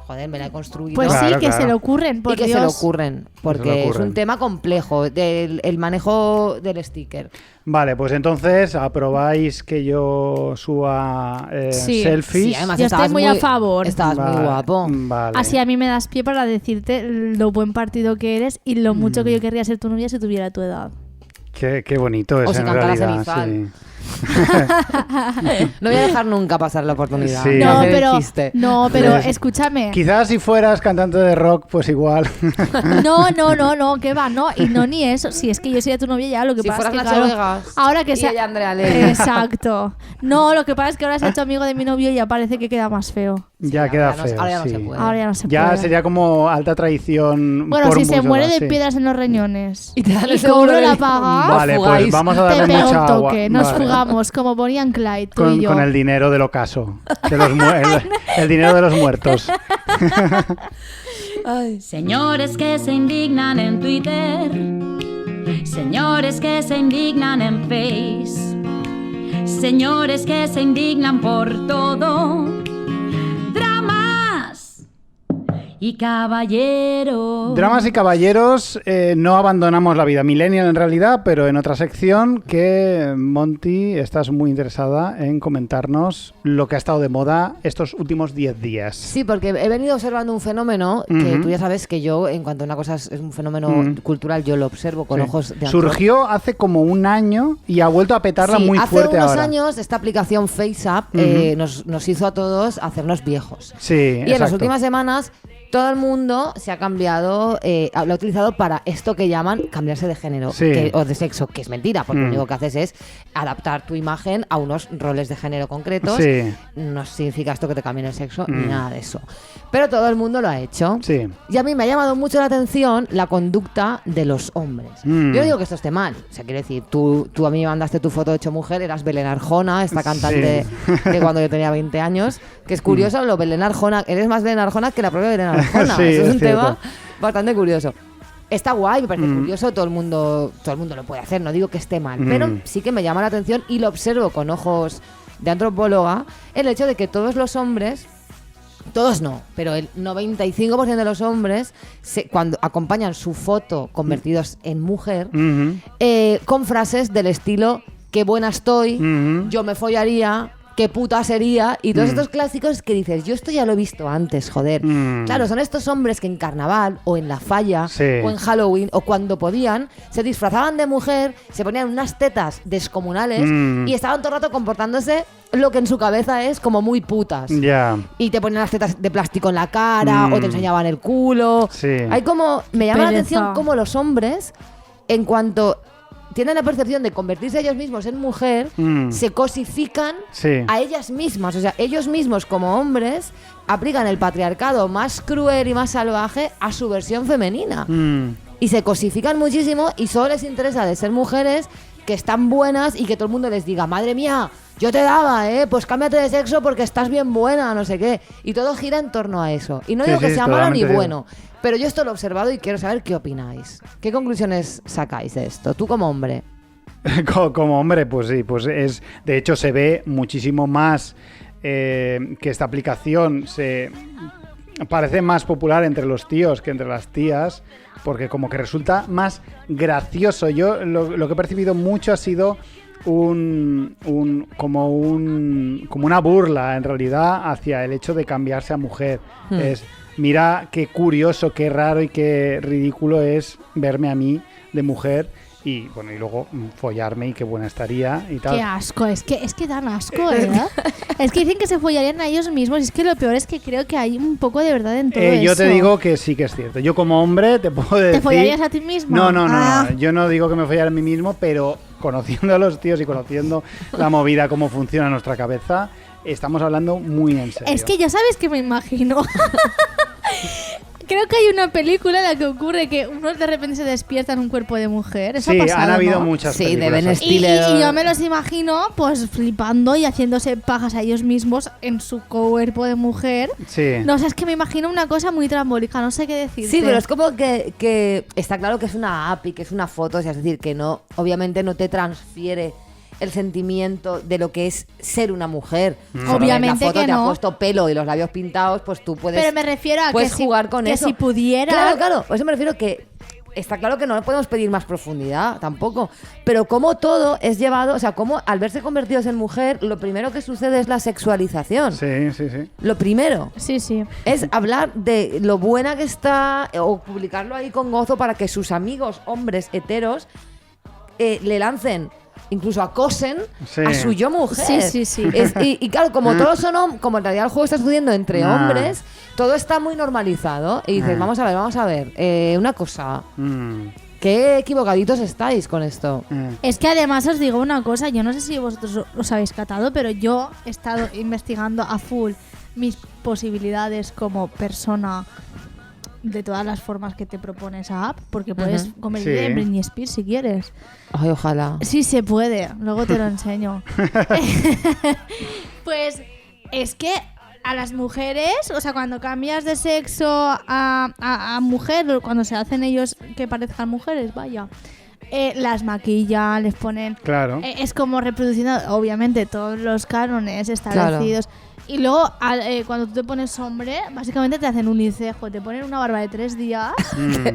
joder, me la he construido. Pues Claro, sí, que claro. se le ocurren, por y que Dios. se le ocurren, porque le es ocurren. un tema complejo, el manejo del sticker. Vale, pues entonces aprobáis que yo suba Sí. selfies. Sí, además Yo estoy estabas muy a favor. Estabas Vale, muy guapo. Vale. Así a mí me das pie para decirte lo buen partido que eres y lo mucho que yo querría ser tu novia si tuviera tu edad. Qué bonito es O si en cantaras realidad. Elizal. Sí. No voy a dejar nunca pasar la oportunidad. Sí. de No, hacer el pero, chiste. no, pero Pues, escúchame. Quizás si fueras cantante de rock, pues igual. No, que va, no, y no ni eso. Si es que yo sería tu novia ya, lo que Si pasa es fueras que Nacho claro, Vegas ahora que y sea ella Andrea Levy. Exacto. No, lo que pasa es que ahora se ha hecho amigo de mi novio y ya parece que queda más feo. Ya Sí, queda ahora no- feo. ahora ya no sí. se puede. Ahora ya no se Ya puede. sería como alta traición. Bueno, por si se mucho muere más, de sí. piedras en los riñones Y te dan el y seguro cobro de la vida. paga, Vale, pues fugáis. vamos a te darle pego un mucha agua. toque. Nos Vale. fugamos como Bonnie and Clyde, tú y yo. Con el dinero del ocaso. De los el dinero de los muertos. Señores que se indignan en Twitter, señores que se indignan en Face, señores que se indignan por todo, dramas y caballeros. Dramas y caballeros, no abandonamos la vida millennial en realidad, pero en otra sección que, Monty, estás muy interesada en comentarnos lo que ha estado de moda estos últimos 10 días. Sí, porque he venido observando un fenómeno que Ujú. tú ya sabes que yo, en cuanto una cosa es un fenómeno cultural, yo lo observo con Sí. ojos de Surgió hace como un año y ha vuelto a petarla Sí, muy hace fuerte unos ahora. años esta aplicación FaceApp nos hizo a todos hacernos viejos. Sí, Y en las exacto. últimas semanas todo el mundo se ha cambiado, lo ha utilizado para esto que llaman cambiarse de género Sí. o de sexo, que es mentira, porque lo único que haces es adaptar tu imagen a unos roles de género concretos. Sí. No significa esto que te cambien el sexo ni nada de eso. Pero todo el mundo lo ha hecho. Sí. Y a mí me ha llamado mucho la atención la conducta de los hombres. Mm. Yo no digo que esto esté mal. O sea, quiero decir, tú a mí me mandaste tu foto de hecho mujer, eras Belén Arjona, esta cantante de cuando yo tenía 20 años. Que es curioso, lo Belén Arjona, eres más Belén Arjona que la propia Belén Arjona. Sí, Eso es es un cierto. tema bastante curioso. Está guay, me parece curioso, todo el mundo lo puede hacer, no digo que esté mal, pero sí que me llama la atención y lo observo con ojos de antropóloga, el hecho de que todos los hombres, todos no, pero el 95% de los hombres, cuando acompañan su foto convertidos en mujer, Ujú. con frases del estilo, qué buena estoy, Ujú. yo me follaría, qué puta sería, y todos estos clásicos que dices, yo esto ya lo he visto antes, joder. Mm. Claro, son estos hombres que en carnaval, o en la falla, Sí. o en Halloween, o cuando podían, se disfrazaban de mujer, se ponían unas tetas descomunales y estaban todo el rato comportándose lo que en su cabeza es como muy putas. Ya. Y te ponían las tetas de plástico en la cara, o te enseñaban el culo. Sí. Hay como, me llama la Pereza. atención como los hombres, en cuanto tienen la percepción de convertirse ellos mismos en mujer, se cosifican Sí. a ellas mismas. O sea, ellos mismos como hombres aplican el patriarcado más cruel y más salvaje a su versión femenina. Mm. Y se cosifican muchísimo y solo les interesa de ser mujeres que están buenas y que todo el mundo les diga, madre mía, yo te daba, pues cámbiate de sexo porque estás bien buena, no sé qué. Y todo gira en torno a eso. Y no Sí, digo que sí, sea malo ni totalmente bueno, pero yo esto lo he observado y quiero saber qué opináis. ¿Qué conclusiones sacáis de esto? Tú como hombre. Como hombre, pues sí, pues es. De hecho, se ve muchísimo más que esta aplicación se parece más popular entre los tíos que entre las tías, porque como que resulta más gracioso. Yo lo que he percibido mucho ha sido como una burla en realidad hacia el hecho de cambiarse a mujer. Es, mira qué curioso, qué raro y qué ridículo es verme a mí de mujer y bueno, y luego follarme y qué buena estaría y tal. Qué asco, es que dan asco, ¿verdad? Es que dicen que se follarían a ellos mismos y es que lo peor es que creo que hay un poco de verdad en todo eso. Yo te digo que sí que es cierto. Yo como hombre te puedo decir... ¿Te follarías a ti mismo? No. Ah. Yo no digo que me follara a mí mismo, pero conociendo a los tíos y conociendo la movida, cómo funciona nuestra cabeza, estamos hablando muy en serio. Es que ya sabes que me imagino. Creo que hay una película en la que ocurre que uno de repente se despierta en un cuerpo de mujer. Eso sí, ha pasado, han habido ¿no? muchas Sí, de películas Ben así. Stiller. Y yo me los imagino pues flipando y haciéndose pajas a ellos mismos en su cuerpo de mujer. Sí. No sé, es que me imagino una cosa muy trambólica, no sé qué decir. Sí, pero es como que está claro que es una app y que es una foto, o sea, es decir, que no, obviamente no te transfiere el sentimiento de lo que es ser una mujer. Obviamente en la foto que te ha no. puesto pelo y los labios pintados, pues tú puedes. Pero me refiero a que puedes si, jugar con que eso. si pudiera... Claro, por eso me refiero que está claro que no le podemos pedir más profundidad tampoco, pero como todo es llevado, o sea, como al verse convertidos en mujer, lo primero que sucede es la sexualización. Sí. Lo primero Sí, sí. es hablar de lo buena que está o publicarlo ahí con gozo para que sus amigos hombres heteros le lancen incluso acosen Sí. a su yo mujer. Sí, sí, sí. Y claro, como todos son como en realidad el juego está sucediendo entre hombres, todo está muy normalizado. Y dices, vamos a ver, una cosa, qué equivocaditos estáis con esto. Es que además os digo una cosa, yo no sé si vosotros os habéis catado, pero yo he estado investigando a full mis posibilidades como persona de todas las formas que te propone esa app, porque puedes convertirte Sí. en Britney Spears si quieres. Ay, ojalá. Sí se puede, luego te lo enseño. Pues es que a las mujeres, o sea, cuando cambias de sexo a mujer, cuando se hacen ellos que parezcan mujeres, vaya, las maquillan, les ponen... Claro. Es como reproduciendo, obviamente, todos los cánones establecidos. Y luego, cuando tú te pones hombre, básicamente te hacen un unicejo, te ponen una barba de 3 días,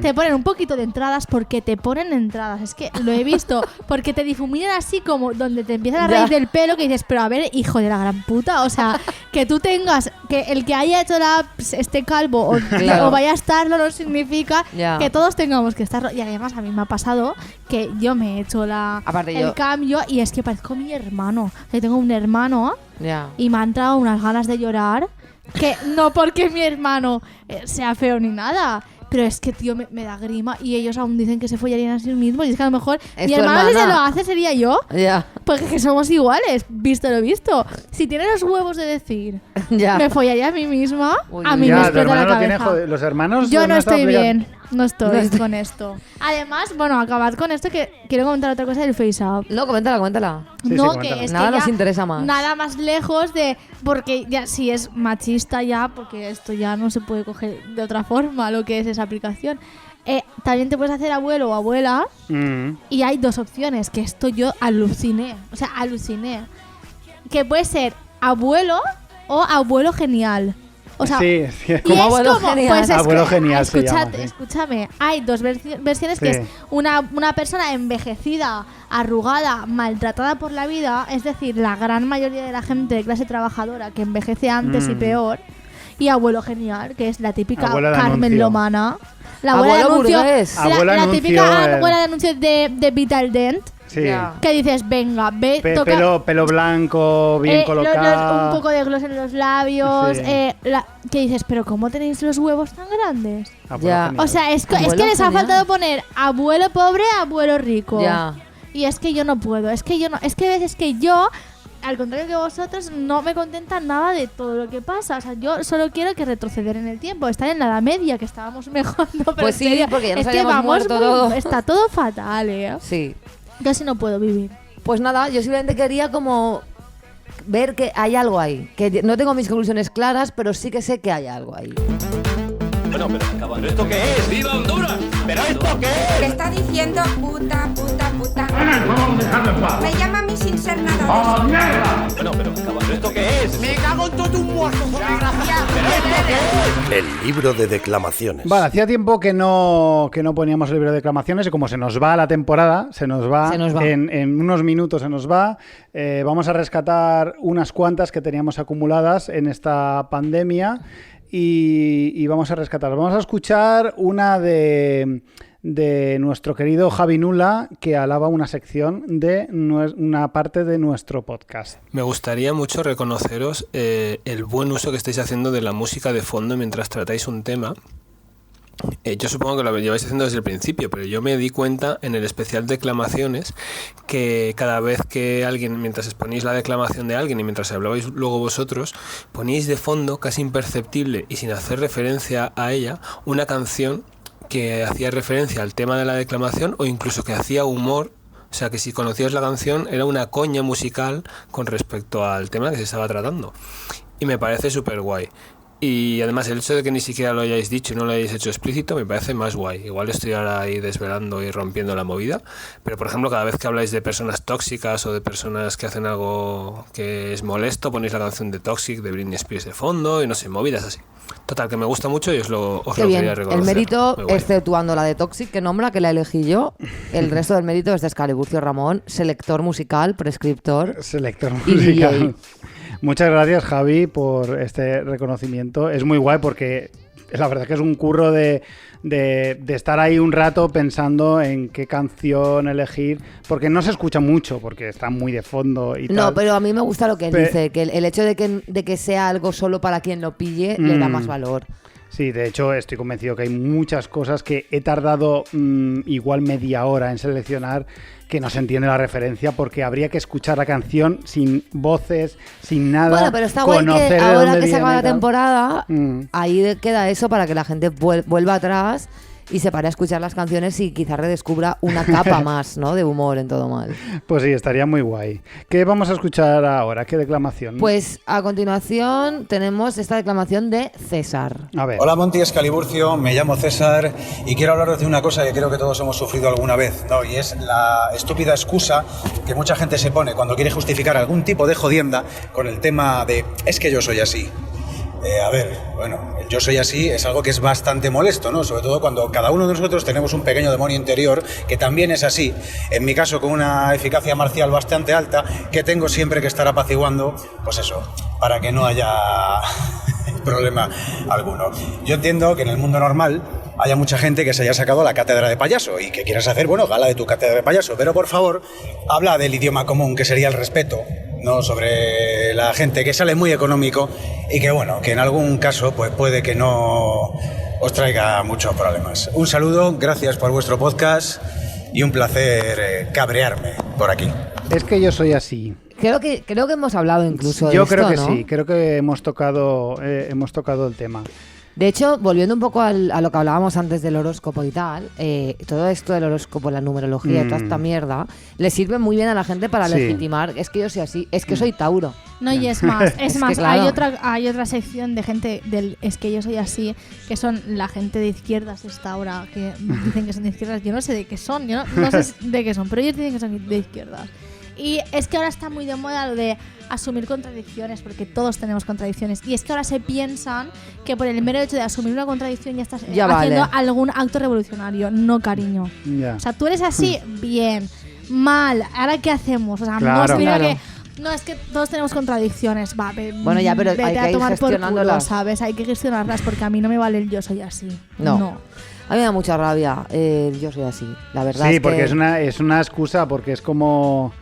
te ponen un poquito de entradas porque te ponen entradas. Es que lo he visto, porque te difuminan así como donde te empieza la raíz del pelo, que dices, pero a ver, hijo de la gran puta, o sea, que tú tengas, que el que haya hecho la app esté calvo o vaya a estarlo no significa que todos tengamos que estarlo. Y además a mí me ha pasado que yo me he hecho el cambio y es que parezco mi hermano. Yo tengo un hermano y me han entrado unas ganas de llorar, que no porque mi hermano sea feo ni nada, pero es que, tío, me da grima y ellos aún dicen que se follarían a sí mismos y es que a lo mejor mi hermano si se lo hace sería yo, porque que somos iguales, visto lo visto. Si tiene los huevos de decir me follaría a mí misma, a mí me explota la cabeza. Los hermanos... Yo no estoy bien. No estoy con esto. Además, bueno, acabad con esto que quiero comentar otra cosa del Face Up. No, coméntala. Sí, No, sí, que es nada que nos interesa más. Nada más lejos de... Porque ya si es machista ya, porque esto ya no se puede coger de otra forma lo que es esa aplicación. También te puedes hacer abuelo o abuela y hay 2 opciones, que esto yo aluciné. O sea, aluciné. Que puede ser abuelo o abuelo genial. O sea, sí, como abuelo genial. Pues abuelo genial se llama, sí. Escúchame, hay 2 versiones que es una persona envejecida, arrugada, maltratada por la vida, es decir, la gran mayoría de la gente de clase trabajadora que envejece antes y peor, y abuelo genial, que es la típica Carmen Lomana, la abuela de anuncio, la típica abuela de anuncio de Vital Dent. Sí. Que dices, venga, ve, toca... Pelo blanco, bien colocado. Un poco de gloss en los labios. Sí. Que dices, pero ¿cómo tenéis los huevos tan grandes? Genial. O sea, es que les ha faltado poner abuelo pobre, abuelo rico. Y es que yo no puedo. Es que hay veces que yo, al contrario que vosotros, no me contenta nada de todo lo que pasa. O sea, yo solo quiero que retroceder en el tiempo, estar en la Edad Media, que estábamos mejor. No, pero pues sí, porque ya nos habíamos muerto todo. Está todo fatal, Sí. Yo así no puedo vivir. Pues nada, yo simplemente quería como ver que hay algo ahí. Que no tengo mis conclusiones claras, pero sí que sé que hay algo ahí. Bueno, pero acabando, ¿esto qué es? ¡Viva Honduras! ¿Pero esto qué es? ¿Qué está diciendo puta, puta, puta? Vamos a dejarlo en paz. Me llama a mí sin ser nada. ¡Mierda! Bueno, pero acabando, ¿esto qué es? ¡Me cago en todo un muerto, desgraciado! ¿Pero esto qué es? El libro de declamaciones. Vale, hacía tiempo que no poníamos el libro de declamaciones y como se nos va la temporada, se nos va. En unos minutos se nos va. Vamos a rescatar unas cuantas que teníamos acumuladas en esta pandemia y vamos a rescatar. Vamos a escuchar una de nuestro querido Javi Nula, que alaba una sección de una parte de nuestro podcast. Me gustaría mucho reconoceros el buen uso que estáis haciendo de la música de fondo mientras tratáis un tema. Yo supongo que lo lleváis haciendo desde el principio, pero yo me di cuenta en el especial declamaciones que cada vez que alguien, mientras exponéis la declamación de alguien y mientras hablabais luego vosotros, poníais de fondo, casi imperceptible y sin hacer referencia a ella, una canción que hacía referencia al tema de la declamación o incluso que hacía humor. O sea, que si conocías la canción era una coña musical con respecto al tema que se estaba tratando. Y me parece súper guay. Y además el hecho de que ni siquiera lo hayáis dicho y no lo hayáis hecho explícito me parece más guay. Igual estoy ahora ahí desvelando y rompiendo la movida, pero por ejemplo cada vez que habláis de personas tóxicas o de personas que hacen algo que es molesto, ponéis la canción de Toxic de Britney Spears de fondo y no sé, movidas así. Total, que me gusta mucho y os lo quería reconocer. El mérito, exceptuando la de Toxic, que nombra, que la elegí yo, el resto del mérito es de Escaliburcio Ramón, selector musical, prescriptor y DJ. Muchas gracias, Javi, por este reconocimiento. Es muy guay porque la verdad que es un curro de estar ahí un rato pensando en qué canción elegir, porque no se escucha mucho, porque está muy de fondo y tal. No, pero a mí me gusta lo que él dice, que el hecho de que sea algo solo para quien lo pille le da más valor. Sí, de hecho estoy convencido que hay muchas cosas que he tardado igual media hora en seleccionar que no se entiende la referencia porque habría que escuchar la canción sin voces, sin nada. Bueno, pero está guay que ahora que se acaba la temporada, ahí queda eso para que la gente vuelva atrás y se pare a escuchar las canciones y quizás redescubra una capa más, ¿no?, de humor en Todo Mal. Pues sí, estaría muy guay. ¿Qué vamos a escuchar ahora? ¿Qué declamación? Pues a continuación tenemos esta declamación de César. A ver. Hola Monty Escaliburcio, me llamo César y quiero hablaros de una cosa que creo que todos hemos sufrido alguna vez, ¿no? Y es la estúpida excusa que mucha gente se pone cuando quiere justificar algún tipo de jodienda con el tema de es que yo soy así. A ver, bueno, el yo soy así es algo que es bastante molesto, ¿no? Sobre todo cuando cada uno de nosotros tenemos un pequeño demonio interior que también es así. En mi caso, con una eficacia marcial bastante alta, que tengo siempre que estar apaciguando, pues eso, para que no haya problema alguno. Yo entiendo que en el mundo normal haya mucha gente que se haya sacado la cátedra de payaso y que quieras hacer, bueno, gala de tu cátedra de payaso, pero por favor, habla del idioma común, que sería el respeto, ¿no? Sobre la gente que sale muy económico y que, bueno, que en algún caso pues puede que no os traiga muchos problemas. Un saludo, gracias por vuestro podcast y un placer cabrearme por aquí. Es que yo soy así. Creo que hemos hablado incluso de Yo esto, creo que ¿no? sí, creo que hemos tocado el tema. De hecho, volviendo un poco a lo que hablábamos antes del horóscopo y tal, todo esto del horóscopo, la numerología y toda esta mierda, le sirve muy bien a la gente para legitimar. Es que yo soy así, es que soy Tauro. No, y es más, claro. hay otra sección de gente del es que yo soy así, que son la gente de izquierdas esta hora, que dicen que son de izquierdas. Yo no sé de qué son, yo no sé de qué son, pero ellos dicen que son de izquierdas. Y es que ahora está muy de moda lo de asumir contradicciones, porque todos tenemos contradicciones. Y es que ahora se piensan que por el mero hecho de asumir una contradicción ya estás haciendo algún acto revolucionario. No, cariño. Ya. O sea, tú eres así, bien. Mal, ¿ahora qué hacemos? O sea, Claro. no significa Claro. que... No, es que todos tenemos contradicciones. Va, Bueno, ya, pero vete hay que a ir tomar por culo, gestionándolas. ¿sabes? Hay que gestionarlas porque a mí no me vale el yo soy así. No. A mí me da mucha rabia. Yo soy así, la verdad. Sí, es porque que... es una excusa, porque es como...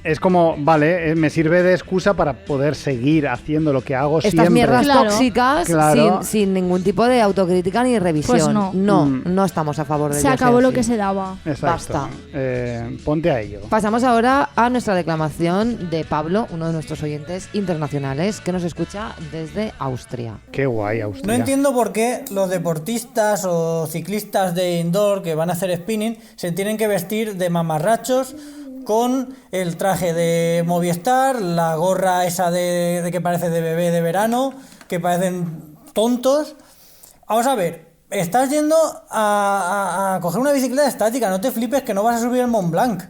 es como, vale, me sirve de excusa para poder seguir haciendo lo que hago Estas siempre. mierdas Claro. tóxicas Claro. sin ningún tipo de autocrítica ni revisión. Pues no. No estamos a favor de Se yo acabó soy lo así. que se daba. Exacto. Basta. Ponte a ello. Pasamos ahora a nuestra declamación de Pablo, uno de nuestros oyentes internacionales, que nos escucha desde Austria. Qué guay, Austria. No entiendo por qué los deportistas o ciclistas de indoor que van a hacer spinning se tienen que vestir de mamarrachos con el traje de Movistar, la gorra esa de que parece de bebé de verano, que parecen tontos. Vamos a ver, estás yendo a coger una bicicleta estática, no te flipes que no vas a subir el Mont Blanc.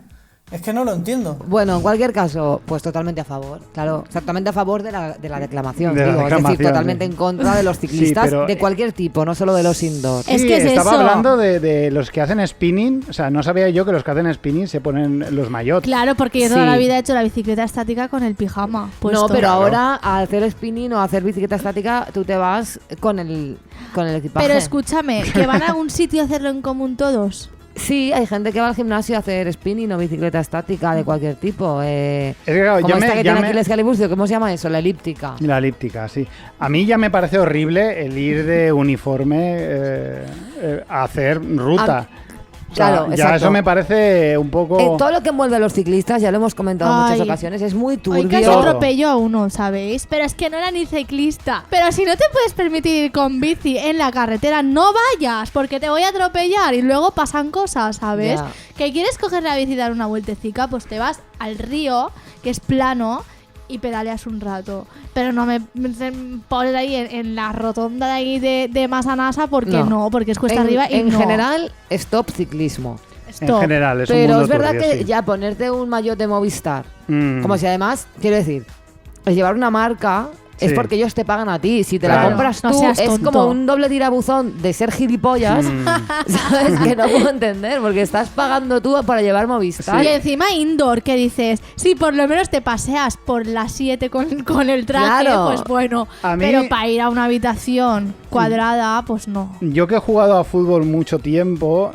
Es que no lo entiendo. Bueno, en cualquier caso, pues totalmente a favor. Claro, exactamente a favor de la declamación. De la digo, es declamación, decir, totalmente sí. en contra de los ciclistas pero, de cualquier tipo, no solo de los indoor. Es que es estaba eso. hablando de los que hacen spinning. O sea, no sabía yo que los que hacen spinning se ponen los maillots. Claro, porque yo toda Sí. la vida he hecho la bicicleta estática con el pijama puesto. No, pero Claro. ahora al hacer spinning o hacer bicicleta estática, tú te vas con el equipaje. Pero escúchame, que van a algún sitio a hacerlo en común todos. Sí, hay gente que va al gimnasio a hacer spinning o bicicleta estática de cualquier tipo. Es que, claro, Como esta que tiene aquí el Escaliburcio, ¿cómo se llama eso? La elíptica. La elíptica, sí. A mí ya me parece horrible el ir de uniforme a hacer ruta. O sea, Claro, ya exacto. eso me parece un poco... Todo lo que envuelve a los ciclistas, ya lo hemos comentado en muchas Ay. ocasiones, es muy turbio. Hoy casi Todo. atropello a uno, ¿sabéis? Pero es que no era ni ciclista. Pero si no te puedes permitir ir con bici en la carretera, no vayas, porque te voy a atropellar y luego pasan cosas, ¿sabes? Ya. Que quieres coger la bici y dar una vueltecica, pues te vas al río, que es plano, y pedaleas un rato. Pero no me pones ahí en la rotonda de ahí de Masanasa, porque no, porque es cuesta arriba y en no. general, stop ciclismo. En general, es un Pero mundo es verdad turbio, que sí. ya ponerte un maillot de Movistar, Mm. como si además, quiero decir, el llevar una marca es Sí. porque ellos te pagan a ti. Si te la Claro. compras No tú, seas es tonto. como un doble tirabuzón de ser gilipollas, ¿sabes? Que no puedo entender, porque estás pagando tú para llevar Movistar. Y encima indoor, que dices, sí, por lo menos te paseas por las 7 con el traje, Claro. pues bueno. A mí- Pero para ir a una habitación cuadrada, pues no. Yo que he jugado a fútbol mucho tiempo,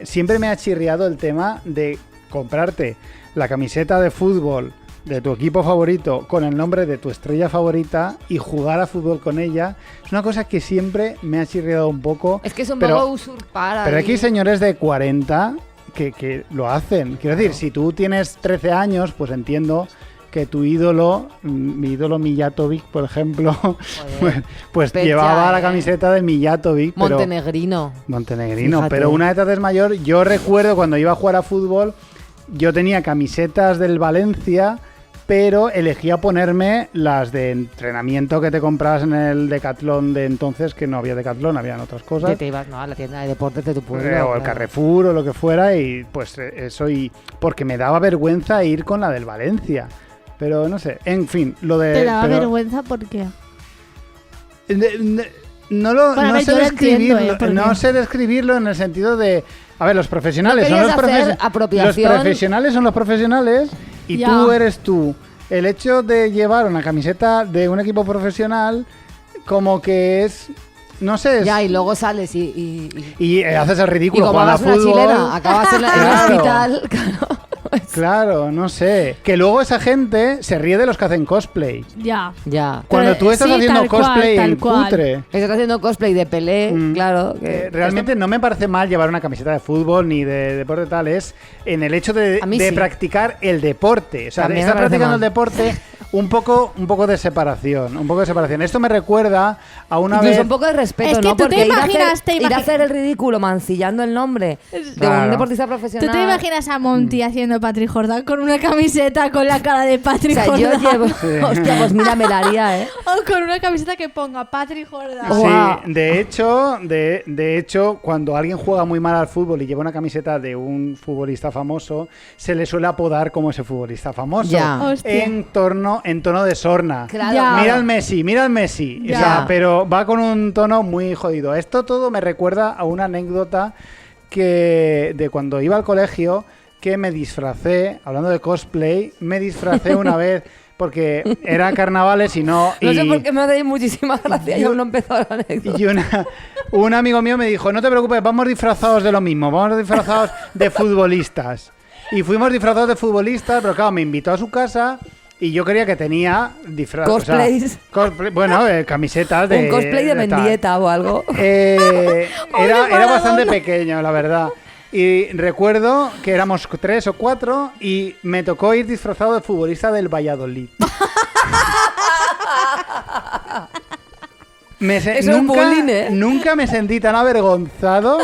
siempre me ha chirriado el tema de comprarte la camiseta de fútbol de tu equipo favorito con el nombre de tu estrella favorita y jugar a fútbol con ella. Es una cosa que siempre me ha chirriado un poco. Es que es un pero- poco usurpar. Pero ahí. aquí hay señores de 40 que lo hacen. Quiero decir, si tú tienes 13 años, pues entiendo que tu ídolo, mi ídolo Mijatovic, por ejemplo, pues Pecha, llevaba la camiseta de Mijatovic. pero- Montenegrino. Montenegrino, Fíjate. pero una vez es mayor, yo recuerdo cuando iba a jugar a fútbol, yo tenía camisetas del Valencia, pero elegía ponerme las de entrenamiento que te comprabas en el Decathlon de entonces, que no había Decathlon, habían otras Que cosas. te ibas, ¿no? A la tienda de deportes de tu pueblo. O el claro. Carrefour o lo que fuera, y pues eso, y porque me daba vergüenza ir con la del Valencia. Pero no sé, en fin, lo de... Te daba pero- vergüenza porque... No, lo, Bueno, a no ver, sé yo lo entiendo, describirlo, porque- no sé describirlo en el sentido de... A ver, los profesionales No son los querías hacer profesionales. Los apropiación. profesionales son los profesionales y Ya. tú eres tú. El hecho de llevar una camiseta de un equipo profesional como que es... No sé, es- Ya, y luego sales y haces el y ridículo como jugando a hagas una fútbol. chilena, acabas en el Claro. hospital. Claro. Claro, no sé. Que luego esa gente se ríe de los que hacen cosplay. Ya. Ya. Cuando tú estás sí, haciendo tal cual, cosplay tal en cual. cutre. Estás haciendo cosplay de Pelé, claro. Realmente no me parece mal llevar una camiseta de fútbol ni de deporte tal, es en el hecho de A mí de sí. practicar el deporte. O sea, También estar me parece practicando el mal. deporte un poco de separación. Un poco de separación. Esto me recuerda a una Incluso vez. un poco de respeto, Es que ¿no? tú te Porque imaginas- ir a hacer el ridículo mancillando el nombre de Claro. un deportista ¿Tú profesional. te imaginas a Monty haciendo Patrick Jordan con una camiseta con la cara de O Patrick sea, yo Jordan? llevo... Hostia, pues mira, me la haría, ¿eh? O con una camiseta que ponga Patrick Jordan. Sí, Guau. de hecho, cuando alguien juega muy mal al fútbol y lleva una camiseta de un futbolista famoso, se le suele apodar como ese futbolista famoso. Ya. Hostia. En tono de sorna. Claro, Ya. claro. Mira al Messi, mira al Messi. Ya. O sea, pero va con un tono muy jodido. Esto todo me recuerda a una anécdota que de cuando iba al colegio, que me disfracé, hablando de cosplay, me disfracé una vez porque eran carnavales y no... No sé y- por qué me hace muchísima gracia y aún no he empezado la anécdota. y un amigo mío me dijo, no te preocupes, vamos disfrazados de lo mismo, vamos disfrazados de futbolistas. Y fuimos disfrazados de futbolistas, pero claro, me invitó a su casa y yo creía que tenía disfraz. Cosplays. Bueno, camisetas de... Un cosplay de tal. Mendieta o algo. Era bastante pequeño, la verdad. Y recuerdo que éramos 3 o 4 y me tocó ir disfrazado de futbolista del Valladolid. Eso es bullying, ¿eh? Nunca me sentí tan avergonzado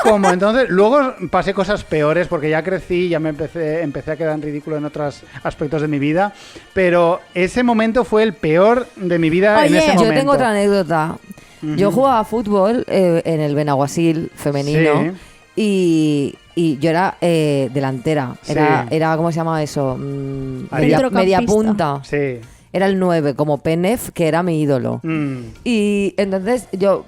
como entonces. Luego pasé cosas peores porque ya crecí, ya empecé a quedar en ridículo en otros aspectos de mi vida. Pero ese momento fue el peor de mi vida en Oye, ese Yo momento. tengo otra anécdota. Yo jugaba a fútbol en el Benaguasil femenino y yo era delantera. Era ¿cómo se llama eso? Media Centrocampista. punta. Sí. Era el 9, como Penef, que era mi ídolo. Y entonces yo,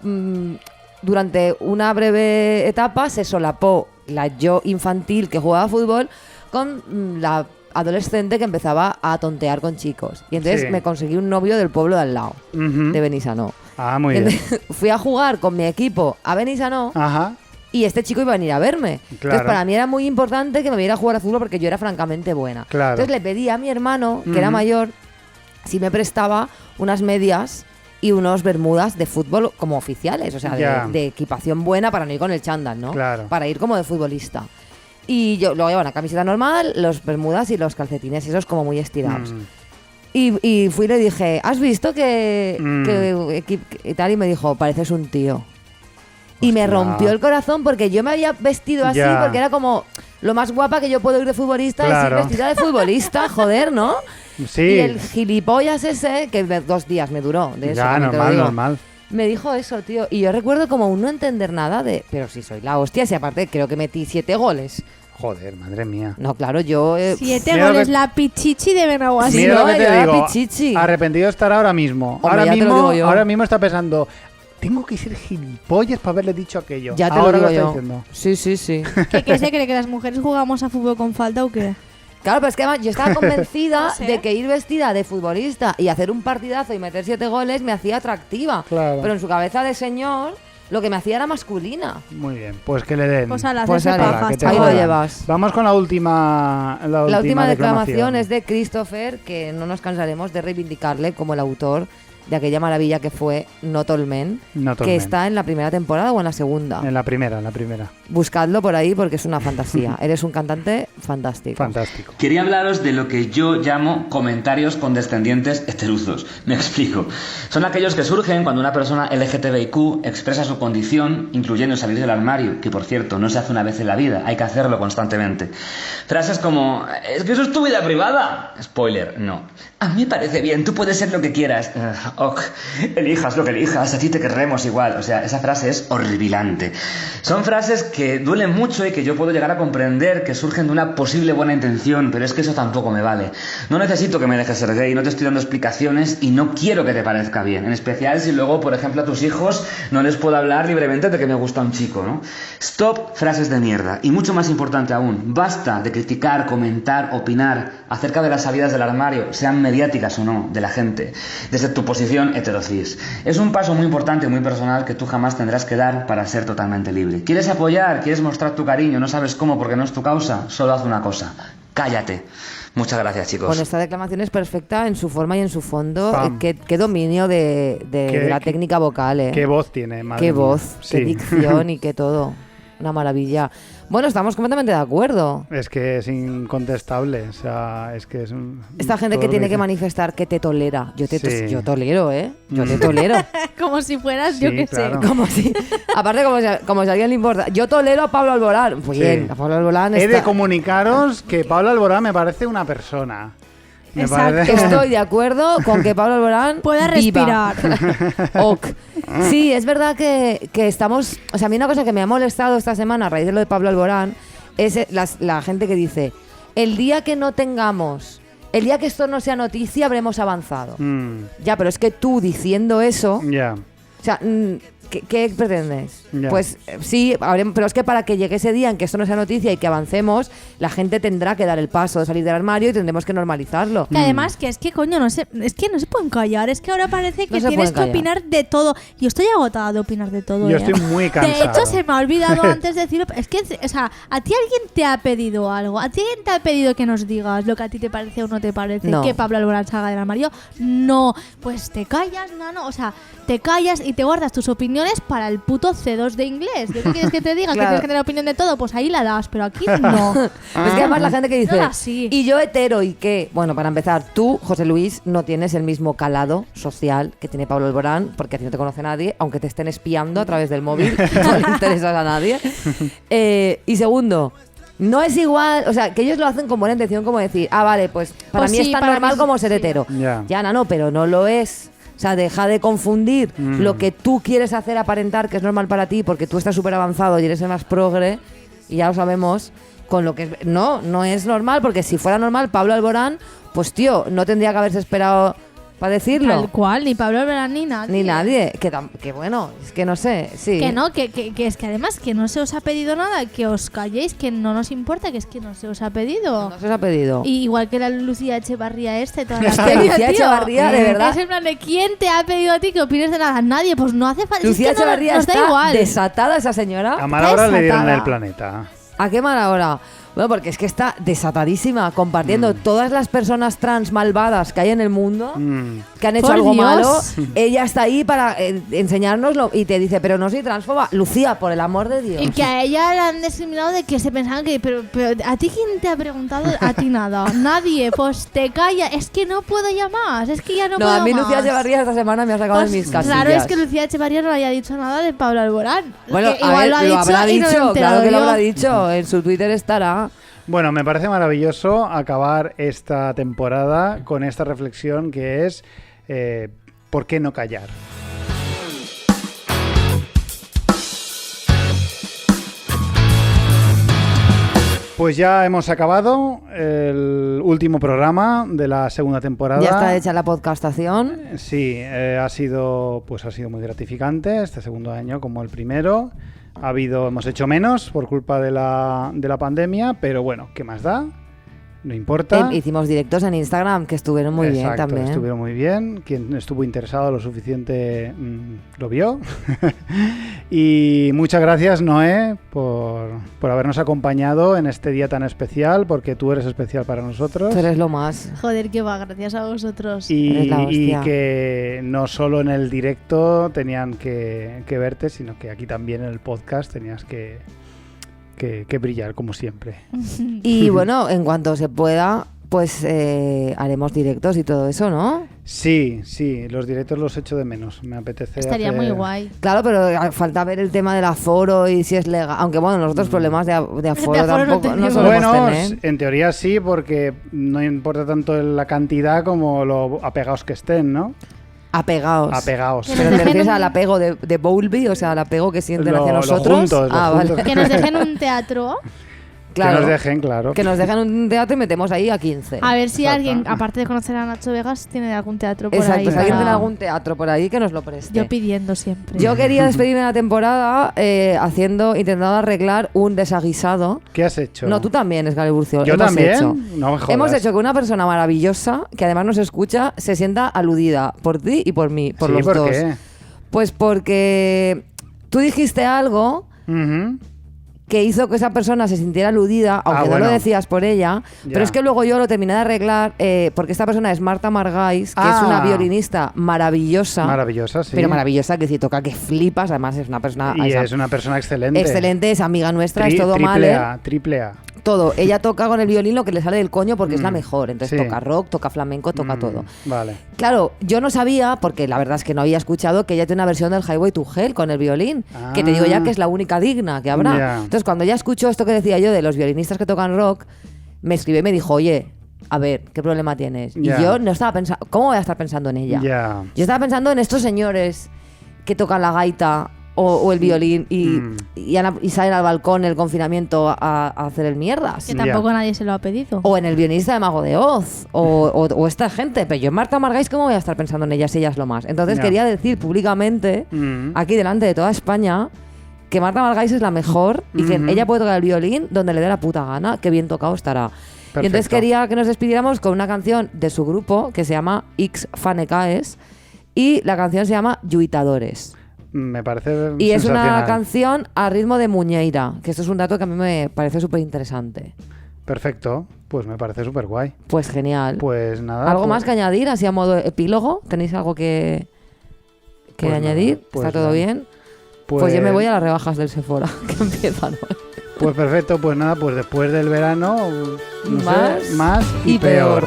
durante una breve etapa, se solapó la yo infantil que jugaba a fútbol con la adolescente que empezaba a tontear con chicos. Y entonces Sí. me conseguí un novio del pueblo de al lado, Ujú. de Benissanó. Ah, muy bien. Entonces, fui a jugar con mi equipo a Benissanó Ajá. y este chico iba a venir a verme. Claro. Entonces, para mí era muy importante que me viera a jugar a fútbol porque yo era francamente buena. Claro. Entonces, le pedí a mi hermano, que era Ujú. mayor, si me prestaba unas medias y unos bermudas de fútbol como oficiales, o sea, Ya. de equipación buena para no ir con el chándal, ¿no? Claro. Para ir como de futbolista. Y yo luego llevaba una camiseta normal, los bermudas y los calcetines, esos como muy estirados. Y fui y le dije, ¿has visto que y tal? Y me dijo, pareces un tío. Y me Hostia. rompió el corazón porque yo me había vestido así, Ya. porque era como lo más guapa que yo puedo ir de futbolista, Claro. es ir vestida de futbolista, joder, ¿no? Sí. Y el gilipollas ese, que 2 días me duró, de eso. Ya, también te lo normal, digo, normal. me dijo eso, tío. Y yo recuerdo como un no entender nada de, pero si soy la hostia, si aparte creo que metí 7 goles. Joder, madre mía. No, claro, yo... 7 Mira lo goles, que- la pichichi de Benaguas. Sí, Mira no, lo que te yo era digo. pichichi. Arrepentido estará ahora mismo. Hombre, ya te lo digo yo. Ahora mismo está pensando, tengo que ser gilipollas para haberle dicho aquello. Ya te ahora lo digo está yo. diciendo. Sí. ¿Qué se cree que las mujeres jugamos a fútbol con falta o qué? Claro, pero es que además yo estaba convencida No sé. de que ir vestida de futbolista y hacer un partidazo y meter 7 goles me hacía atractiva. Claro. Pero en su cabeza de señor, lo que me hacía era masculina. Muy bien, pues que le den. Pues a las Pues hace ala, pajas, que te ahí lo jodan. llevas. Vamos con la última La última declamación es de Christopher, que no nos cansaremos de reivindicarle como el autor de aquella maravilla que fue Not All Men, Not All que Men. está en la primera temporada o en la segunda. En la primera. Buscadlo por ahí porque es una fantasía. Eres un cantante fantástico. Fantástico. Quería hablaros de lo que yo llamo comentarios condescendientes heteruzos. Me explico. Son aquellos que surgen cuando una persona LGTBIQ expresa su condición, incluyendo salir del armario, que por cierto no se hace una vez en la vida, hay que hacerlo constantemente. Frases como, es que eso es tu vida privada. Spoiler, no. A mí me parece bien, tú puedes ser lo que quieras. Ok, elijas lo que elijas, a ti te querremos igual. O sea, esa frase es horripilante. Son frases que duelen mucho y que yo puedo llegar a comprender que surgen de una posible buena intención, pero es que eso tampoco me vale. No necesito que me dejes ser gay, no te estoy dando explicaciones y no quiero que te parezca bien. En especial si luego, por ejemplo, a tus hijos no les puedo hablar libremente de que me gusta un chico, ¿no? Stop frases de mierda. Y mucho más importante aún, basta de criticar, comentar, opinar acerca de las salidas del armario, sean mediáticas o no, de la gente, desde tu posición heterocis. Es un paso muy importante y muy personal que tú jamás tendrás que dar para ser totalmente libre. ¿Quieres apoyar? ¿Quieres mostrar tu cariño? ¿No sabes cómo porque no es tu causa? Solo haz una cosa. Cállate. Muchas gracias, chicos. Bueno, esta declamación es perfecta en su forma y en su fondo. Pam. Qué dominio de la técnica vocal, ¿eh? Qué voz tiene, madre Qué mía. voz, Sí. qué dicción y qué todo. Una maravilla. Bueno, estamos completamente de acuerdo. Es que es incontestable. O sea, es que es un. Esta gente todo que lo tiene que dice. manifestar que te tolera. Yo Sí. tolero, ¿eh? Yo te tolero. Como si fueras, yo Sí, qué claro. sé. Como si, aparte, como si a alguien le importa. Yo tolero a Pablo Alborán. Pues Sí. bien, a Pablo Alborán He está... de comunicaros que Pablo Alborán me parece una persona. Me Exacto. parece- Estoy de acuerdo con que Pablo Alborán Pueda viva. respirar. Ok. Sí, es verdad que estamos... O sea, a mí una cosa que me ha molestado esta semana a raíz de lo de Pablo Alborán es la gente que dice, el día que no tengamos... El día que esto no sea noticia habremos avanzado. Ya, pero es que tú diciendo eso... Ya. O sea, ¿qué pretendes? Ya. Pues sí, pero es que para que llegue ese día en que esto no sea noticia y que avancemos, la gente tendrá que dar el paso de salir del armario y tendremos que normalizarlo. Que además, que es que coño, es que no se pueden callar. Es que ahora parece que No se tienes pueden que opinar de todo. Yo estoy agotada de opinar de todo. Yo ¿eh? estoy muy De cansado. hecho, se me ha olvidado antes decirlo. Es que, o sea, a ti alguien te ha pedido algo. A ti alguien te ha pedido que nos digas lo que a ti te parece o no te parece. No. Que Pablo Alborán salga del armario. No. Pues te callas, no. O sea, te callas y te guardas tus opiniones para el puto C2 de inglés. ¿De qué quieres que te diga? Claro. Que tienes que tener opinión de todo. Pues ahí la das, pero aquí no. Es que además la gente que dice, No da así. y yo hetero, ¿y qué? Bueno, para empezar, tú, José Luis, no tienes el mismo calado social que tiene Pablo Alborán, porque a ti no te conoce nadie, aunque te estén espiando a través del móvil, no le interesas a nadie. Y segundo, no es igual, o sea, que ellos lo hacen con buena intención, como decir, vale, pues para Pues mí sí, es tan para normal mí como ser sí. hetero. Ya. No, pero no lo es. O sea, deja de confundir lo que tú quieres hacer aparentar que es normal para ti porque tú estás súper avanzado y eres el más progre, y ya lo sabemos, con lo que es... No es normal, porque si fuera normal, Pablo Alborán, pues tío, no tendría que haberse esperado para decirlo. Tal cual, ni Pablo Alborán ni nadie. Ni nadie. Que bueno, es que no sé, sí. Que no, que es que además que no se os ha pedido nada, que os calléis, que no nos importa, que es que no se os ha pedido. No se os ha pedido. Y igual que la Lucía Echevarría toda la Es que peña, Lucía tío. Echevarría, de verdad. Es en plan de ¿quién te ha pedido a ti que opines de nada? Nadie, pues no hace falta. Lucía es que no, Echevarría nos da está igual. desatada, esa señora. A mala hora le dieron desatada. el planeta. ¿A qué mala hora? Bueno, porque es que está desatadísima, compartiendo todas las personas trans malvadas que hay en el mundo, que han hecho Por algo Dios. malo. Ella está ahí para enseñárnoslo y te dice, pero no soy transfoba. Lucía, por el amor de Dios. Y que a ella la han discriminado de que se pensaban que... Pero ¿a ti quién te ha preguntado? A ti nada. Nadie. Pues te calla. Es que no puedo ya más. Es que ya no No, puedo a mí más. Lucía Echevarría esta semana me ha sacado Pues de mis casillas. claro, es que Lucía Echevarría no haya dicho nada de Pablo Alborán. Bueno, Que a igual ver, lo ha lo dicho habrá y no dicho, lo he enterado claro que lo yo. habrá dicho. En su Twitter estará. Bueno, me parece maravilloso acabar esta temporada con esta reflexión que es ¿por qué no callar? Pues ya hemos acabado el último programa de la segunda temporada. Ya está hecha la podcastación. Sí, ha sido muy gratificante este segundo año como el primero. Hemos hecho menos por culpa de la pandemia, pero bueno, ¿qué más da? No importa. Hicimos directos en Instagram que estuvieron muy bien también. Estuvieron muy bien. Quien estuvo interesado lo suficiente lo vio. Y muchas gracias, Noé, por habernos acompañado en este día tan especial, porque tú eres especial para nosotros. Tú eres lo más. Joder, qué va, gracias a vosotros. Y que no solo en el directo tenían que verte, sino que aquí también en el podcast tenías que brillar como siempre. Y bueno, en cuanto se pueda, pues haremos directos y todo eso, ¿no? Sí, los directos los echo de menos. Me apetece. Estaría muy guay. Claro, pero falta ver el tema del aforo y si es legal. Aunque bueno, nosotros problemas de aforo tampoco no solemos tener. En teoría sí, porque no importa tanto la cantidad como lo apegados que estén, ¿no? Apegados. Pero te refieres al apego de Bowlby, o sea, al apego que sienten hacia nosotros. Juntos. Vale. Que nos dejen un teatro. Claro, que nos dejen, claro. Que nos dejen un teatro y metemos ahí a 15. A ver si alguien, aparte de conocer a Nacho Vegas, tiene algún teatro por Exacto, ahí. si alguien tiene algún teatro por ahí, que nos lo preste. Yo pidiendo siempre. Yo quería despedirme de la temporada intentando arreglar un desaguisado. ¿Qué has hecho? No, tú también, Excalibur. ¿Yo también? No me jodas. Hemos hecho que una persona maravillosa, que además nos escucha, se sienta aludida por ti y por mí, por los dos. ¿Por qué? Pues porque tú dijiste algo... que hizo que esa persona se sintiera aludida, aunque no lo decías por ella, pero es que luego yo lo terminé de arreglar porque esta persona es Marta Margais, que es una violinista maravillosa. Maravillosa, sí. Pero maravillosa, que si toca que flipas, además es una persona... Y es una persona excelente. Excelente, es amiga nuestra, es todo Triple A. Todo. Ella toca con el violín lo que le sale del coño porque es la mejor. Entonces toca rock, toca flamenco, toca todo. Vale. Claro, yo no sabía, porque la verdad es que no había escuchado, que ella tiene una versión del Highway to Hell con el violín, que te digo ya que es la única digna que habrá. Entonces cuando ella escuchó esto que decía yo de los violinistas que tocan rock, me escribió y me dijo, oye, a ver, ¿qué problema tienes? Y yo no estaba pensando, ¿cómo voy a estar pensando en ella? Yo estaba pensando en estos señores que tocan la gaita o el violín y salen al balcón en el confinamiento a hacer el mierdas. Que tampoco nadie se lo ha pedido. O en el violinista de Mago de Oz o esta gente. Pero yo en Marta Margais, ¿cómo voy a estar pensando en ella si ella es lo más? Entonces quería decir públicamente, aquí delante de toda España, que Marta Margais es la mejor y que ella puede tocar el violín donde le dé la puta gana, que bien tocado estará. Perfecto. Y entonces quería que nos despidiéramos con una canción de su grupo que se llama X Fanecaes y la canción se llama Lluitadores. Me parece y es una canción a ritmo de muñeira, que esto es un dato que a mí me parece súper interesante. Perfecto, pues me parece súper guay. Pues genial. Pues nada. ¿Algo más que añadir, así a modo epílogo? ¿Tenéis algo que añadir? Pues ¿Está todo bien? Pues yo me voy a las rebajas del Sephora, que empiezan hoy. Pues perfecto, pues nada, pues después del verano, más y peor.